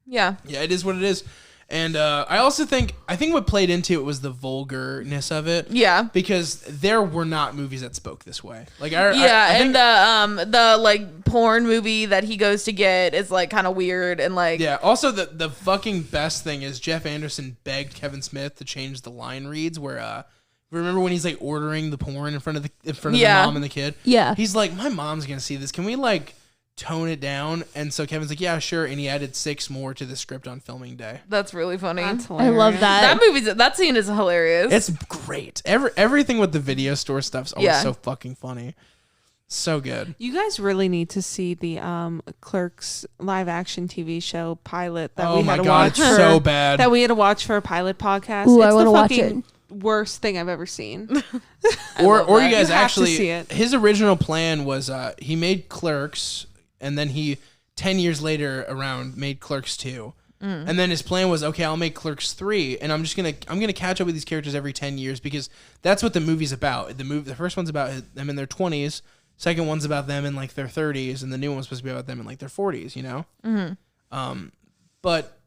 Yeah. yeah, it is what it is. And I also think what played into it was the vulgarness of it. Yeah. Because there were not movies that spoke this way. Like Yeah, I think, and the like porn movie that he goes to get is like kind of weird and like yeah. Also, the fucking best thing is Jeff Anderson begged Kevin Smith to change the line reads where remember when he's like ordering the porn in front of the Yeah. mom and the kid? Yeah. He's like, my mom's gonna see this. Can we like tone it down? And so Kevin's like, yeah, sure. And he added 6 more to the script on filming day. that's really funny. That's I love hilarious. that. That scene is hilarious. It's great. Everything with the video store stuff's always Yeah. so fucking funny. So good. You guys really need to see the Clerks live action TV show pilot that Oh we my had to God, watch it's for, so bad. that we had to watch for a pilot podcast. Ooh, I it's wanna the watch fucking worst thing I've ever seen. Or love you that. guys You have to actually see it. his original plan was he made Clerks and then he 10 years later around made Clerks 2. And then his plan was, okay, I'll make Clerks 3 and I'm gonna catch up with these characters every 10 years because that's what the movie's about. The first one's about them in their 20s, second one's about them in like their 30s, and the new one's supposed to be about them in like their 40s, you know? But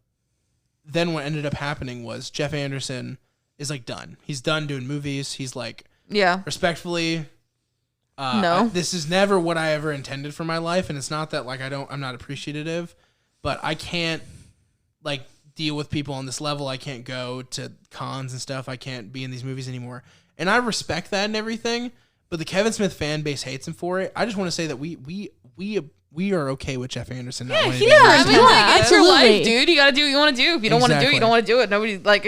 then what ended up happening was Jeff Anderson is like done. He's done doing movies. He's like, yeah. respectfully, No. this is never what I ever intended for my life, and it's not that like I'm not appreciative, but I can't like deal with people on this level. I can't go to cons and stuff. I can't be in these movies anymore, and I respect that and everything. But the Kevin Smith fan base hates him for it. I just want to say that we are okay with Jeff Anderson. Not wanting to be in I movies mean, anymore. like, it's your absolutely. life, dude. You gotta do what you want to do. If you don't want to do it, Exactly. you don't want to do it. Nobody like,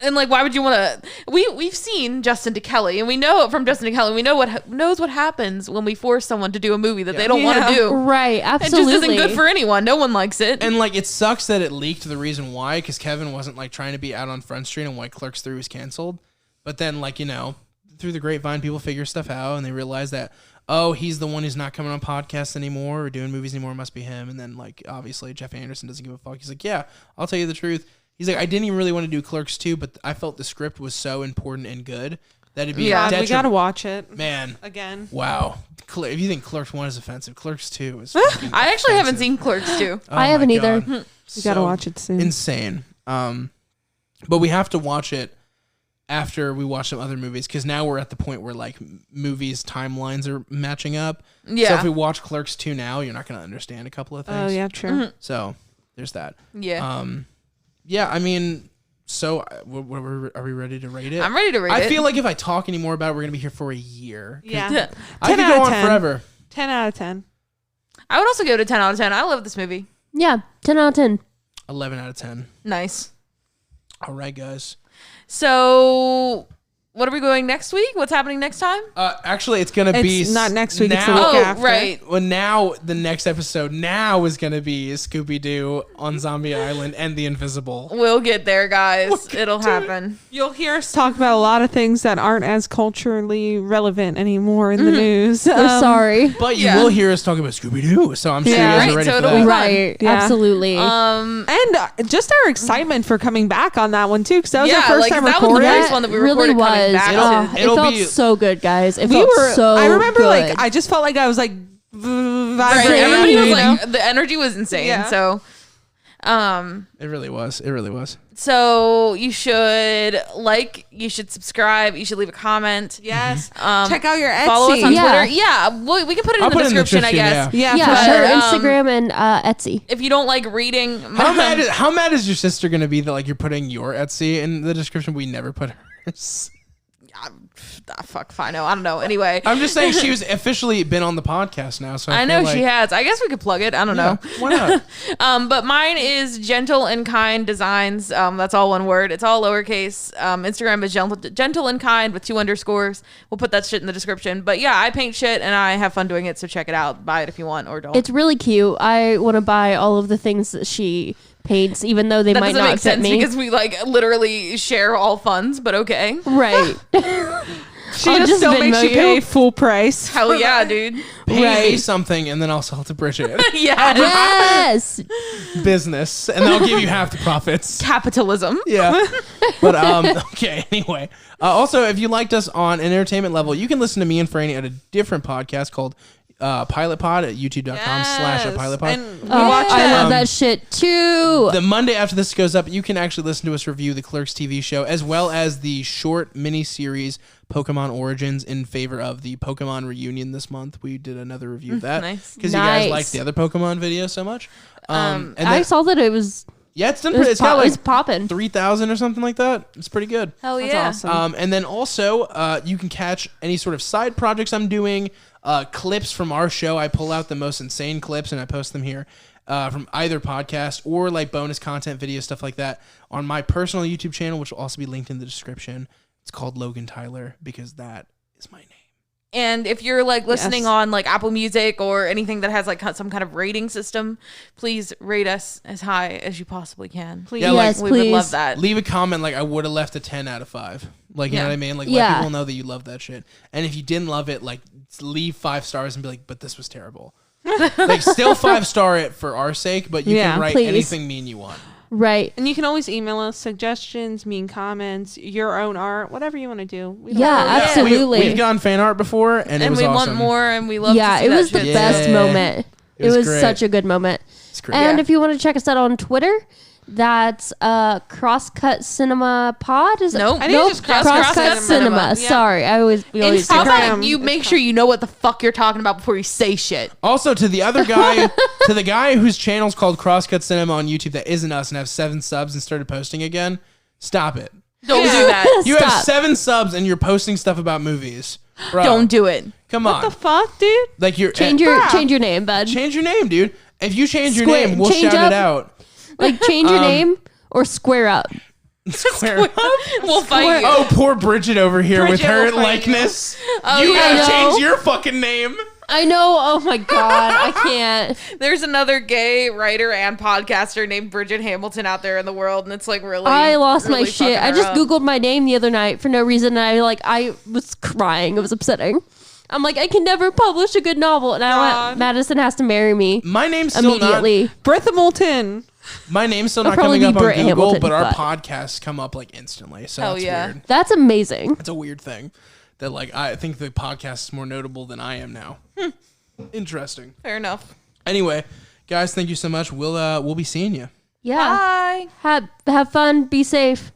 and like, why would you want to? We've seen Justin to Kelly, and we know from Justin to Kelly, we know what happens when we force someone to do a movie that they don't want Yeah. to do. Right. It Absolutely. just isn't good for anyone. No one likes it. And like, it sucks that it leaked the reason why, because Kevin wasn't like trying to be out on Front Street and why Clerks 3 was canceled. But then, like, you know, through the grapevine, people figure stuff out and they realize that, oh, he's the one who's not coming on podcasts anymore or doing movies anymore. It must be him. And then, like, obviously, Jeff Anderson doesn't give a fuck. He's like, yeah, I'll tell you the truth. He's like, I didn't even really want to do Clerks 2, but I felt the script was so important and good that it'd be Yeah. God, we gotta watch it Man, again. wow. If you think Clerks 1 is offensive, Clerks 2 is fucking I actually haven't offensive. seen Clerks 2. Oh I haven't my either. God. We gotta watch it soon. Insane. But we have to watch it after we watch some other movies because now we're at the point where like movies timelines are matching up. Yeah. So if we watch Clerks 2 now, you're not going to understand a couple of things. Oh yeah, true. So there's that. Yeah. Yeah. I mean, so are we ready to rate it? I'm ready to rate it. I feel like if I talk anymore about it, we're going to be here for a year. Yeah. I 10 could out go of on 10. forever. 10 out of 10. I would also give it a 10 out of 10. I love this movie. Yeah. 10 out of 10. 11 out of 10. Nice. All right, guys. So, what are we going next week? What's happening next time? Actually, it's gonna be It's not next week. It's the now- week after. right. Well, now the next episode now is gonna be Scooby-Doo on Zombie Island and the Invisible. We'll get there, guys. It'll happen. You'll hear us talk about a lot of things that aren't as culturally relevant anymore in the news. We're sorry. But you Yeah. will hear us talk about Scooby-Doo, so I'm sure Yeah. you guys Right, are ready so for it'll that. be Right. Yeah. Absolutely. And just our excitement for coming back on that one too, because that was our Yeah, first like, time that was the recording. first one that we really recorded coming was. back to- It It'll felt be- so good, guys. It We felt were. so I remember, good. like, I just felt like I was like Right, vibrating. everybody was you know? like, the energy was insane. Yeah. So, It really was. It really was. so you should you should subscribe, you should leave a comment. Yes. Um, Check out your Etsy. Follow us on Yeah. Twitter. Yeah, we can put it I'll in the put it in the description, I description, guess. Yeah. yeah, for sure. sure. Instagram and Etsy. If you don't like reading, How mad is your sister gonna be that like you're putting your Etsy in the description? We never put hers. fuck, fine, I don't know. Anyway, I'm just saying she was officially been on the podcast now, so I feel know like, she has. I guess we could plug it. I don't know. Why not? But mine is Gentle and Kind Designs. That's all one word. It's all lowercase. Instagram is gentle and Kind with 2 underscores. We'll put that shit in the description. But yeah, I paint shit and I have fun doing it. So check it out. Buy it if you want or don't. It's really cute. I want to buy all of the things that she paints, even though they that might doesn't not make fit sense me. because we like literally share all funds. But okay. Right. She I'll just just still makes Venmo you you. pay full price. Hell yeah, dude. Pay me Right. something and then I'll sell it to Bridget. Yeah. Yes. Business, and then I'll give you half the profits. Capitalism. Yeah. But okay, anyway. Also, if you liked us on an entertainment level, you can listen to me and Franny at a different podcast called Pilot Pod at youtube.com/pilotpod. And we Oh, watch I it. love that shit too. The Monday after this goes up, you can actually listen to us review the Clerks TV show, as well as the short mini-series Pokemon Origins in favor of the Pokemon Reunion this month. We did another review of that. Nice. Because you guys Nice. liked the other Pokemon video so much. And I then, saw that it was yeah, it's done. It's got it's like popping. 3,000 or something like that. It's pretty good. Hell That's yeah. awesome. And then also, you can catch any sort of side projects I'm doing, clips from our show. I pull out the most insane clips and I post them here from either podcast or like bonus content videos, stuff like that, on my personal YouTube channel, which will also be linked in the description. It's called Logan Tyler because that is my name. And if you're like listening Yes. on like Apple Music or anything that has like some kind of rating system, please rate us as high as you possibly can. Please. Yeah, like, Yes, We please. would love that. Leave a comment like I would have left a 10 out of 5. Like, you know Yeah. what I mean? Like, Yeah. let people know that you love that shit. And if you didn't love it, like, leave 5 stars and be like, but this was terrible. Like, still 5-star it for our sake, but you Yeah, can write please. anything mean you want. Right. And you can always email us suggestions, mean comments, your own art, whatever you want to do. We don't Yeah, really care. absolutely. We've gotten fan art before, and it and was we awesome. want more, and we love. Yeah, to see it that was the shit. best Yeah. moment. It It was was great. such a good moment. It's great. And Yeah. if you want to check us out on Twitter, that's Crosscut Cinema Pod. Is it? Nope. I think it's just Crosscut Cinema. Yeah. Sorry, we always How about Instagram. you make sure you know what the fuck you're talking about before you say shit? Also, to the other guy, to the guy whose channel's called Crosscut Cinema on YouTube that isn't us and have 7 subs and started posting again, stop it. Don't do that. You have Stop. 7 subs and you're posting stuff about movies. Bro, Don't do it. Come What on. the fuck, dude? Like you're change your name, bud. change your name, dude. If you change your Square- name, we'll change shout it up. out. Like change your name or square up. Square. We'll fight you. Oh, poor Bridget over here with Bridget her will fight you. likeness. Oh, You yeah. gotta I know. change your fucking name. I know. Oh my god, I can't. There's another gay writer and podcaster named Bridget Hamilton out there in the world, and it's like really. I lost my really shit. fucking I her just up. googled my name the other night for no reason, and I was crying. It was upsetting. I'm like, I can never publish a good novel, and now God. Madison has to marry me My name's still immediately. Bertha Moulton. My name's still It'll not coming probably up be on Britt Google, Hamilton, but our but- podcasts come up like instantly. So Hell that's yeah. weird. That's amazing. It's a weird thing that like I think the podcast is more notable than I am now. Interesting. Fair enough. Anyway, guys, thank you so much. We'll be seeing you. Yeah. Bye. Have fun. Be safe.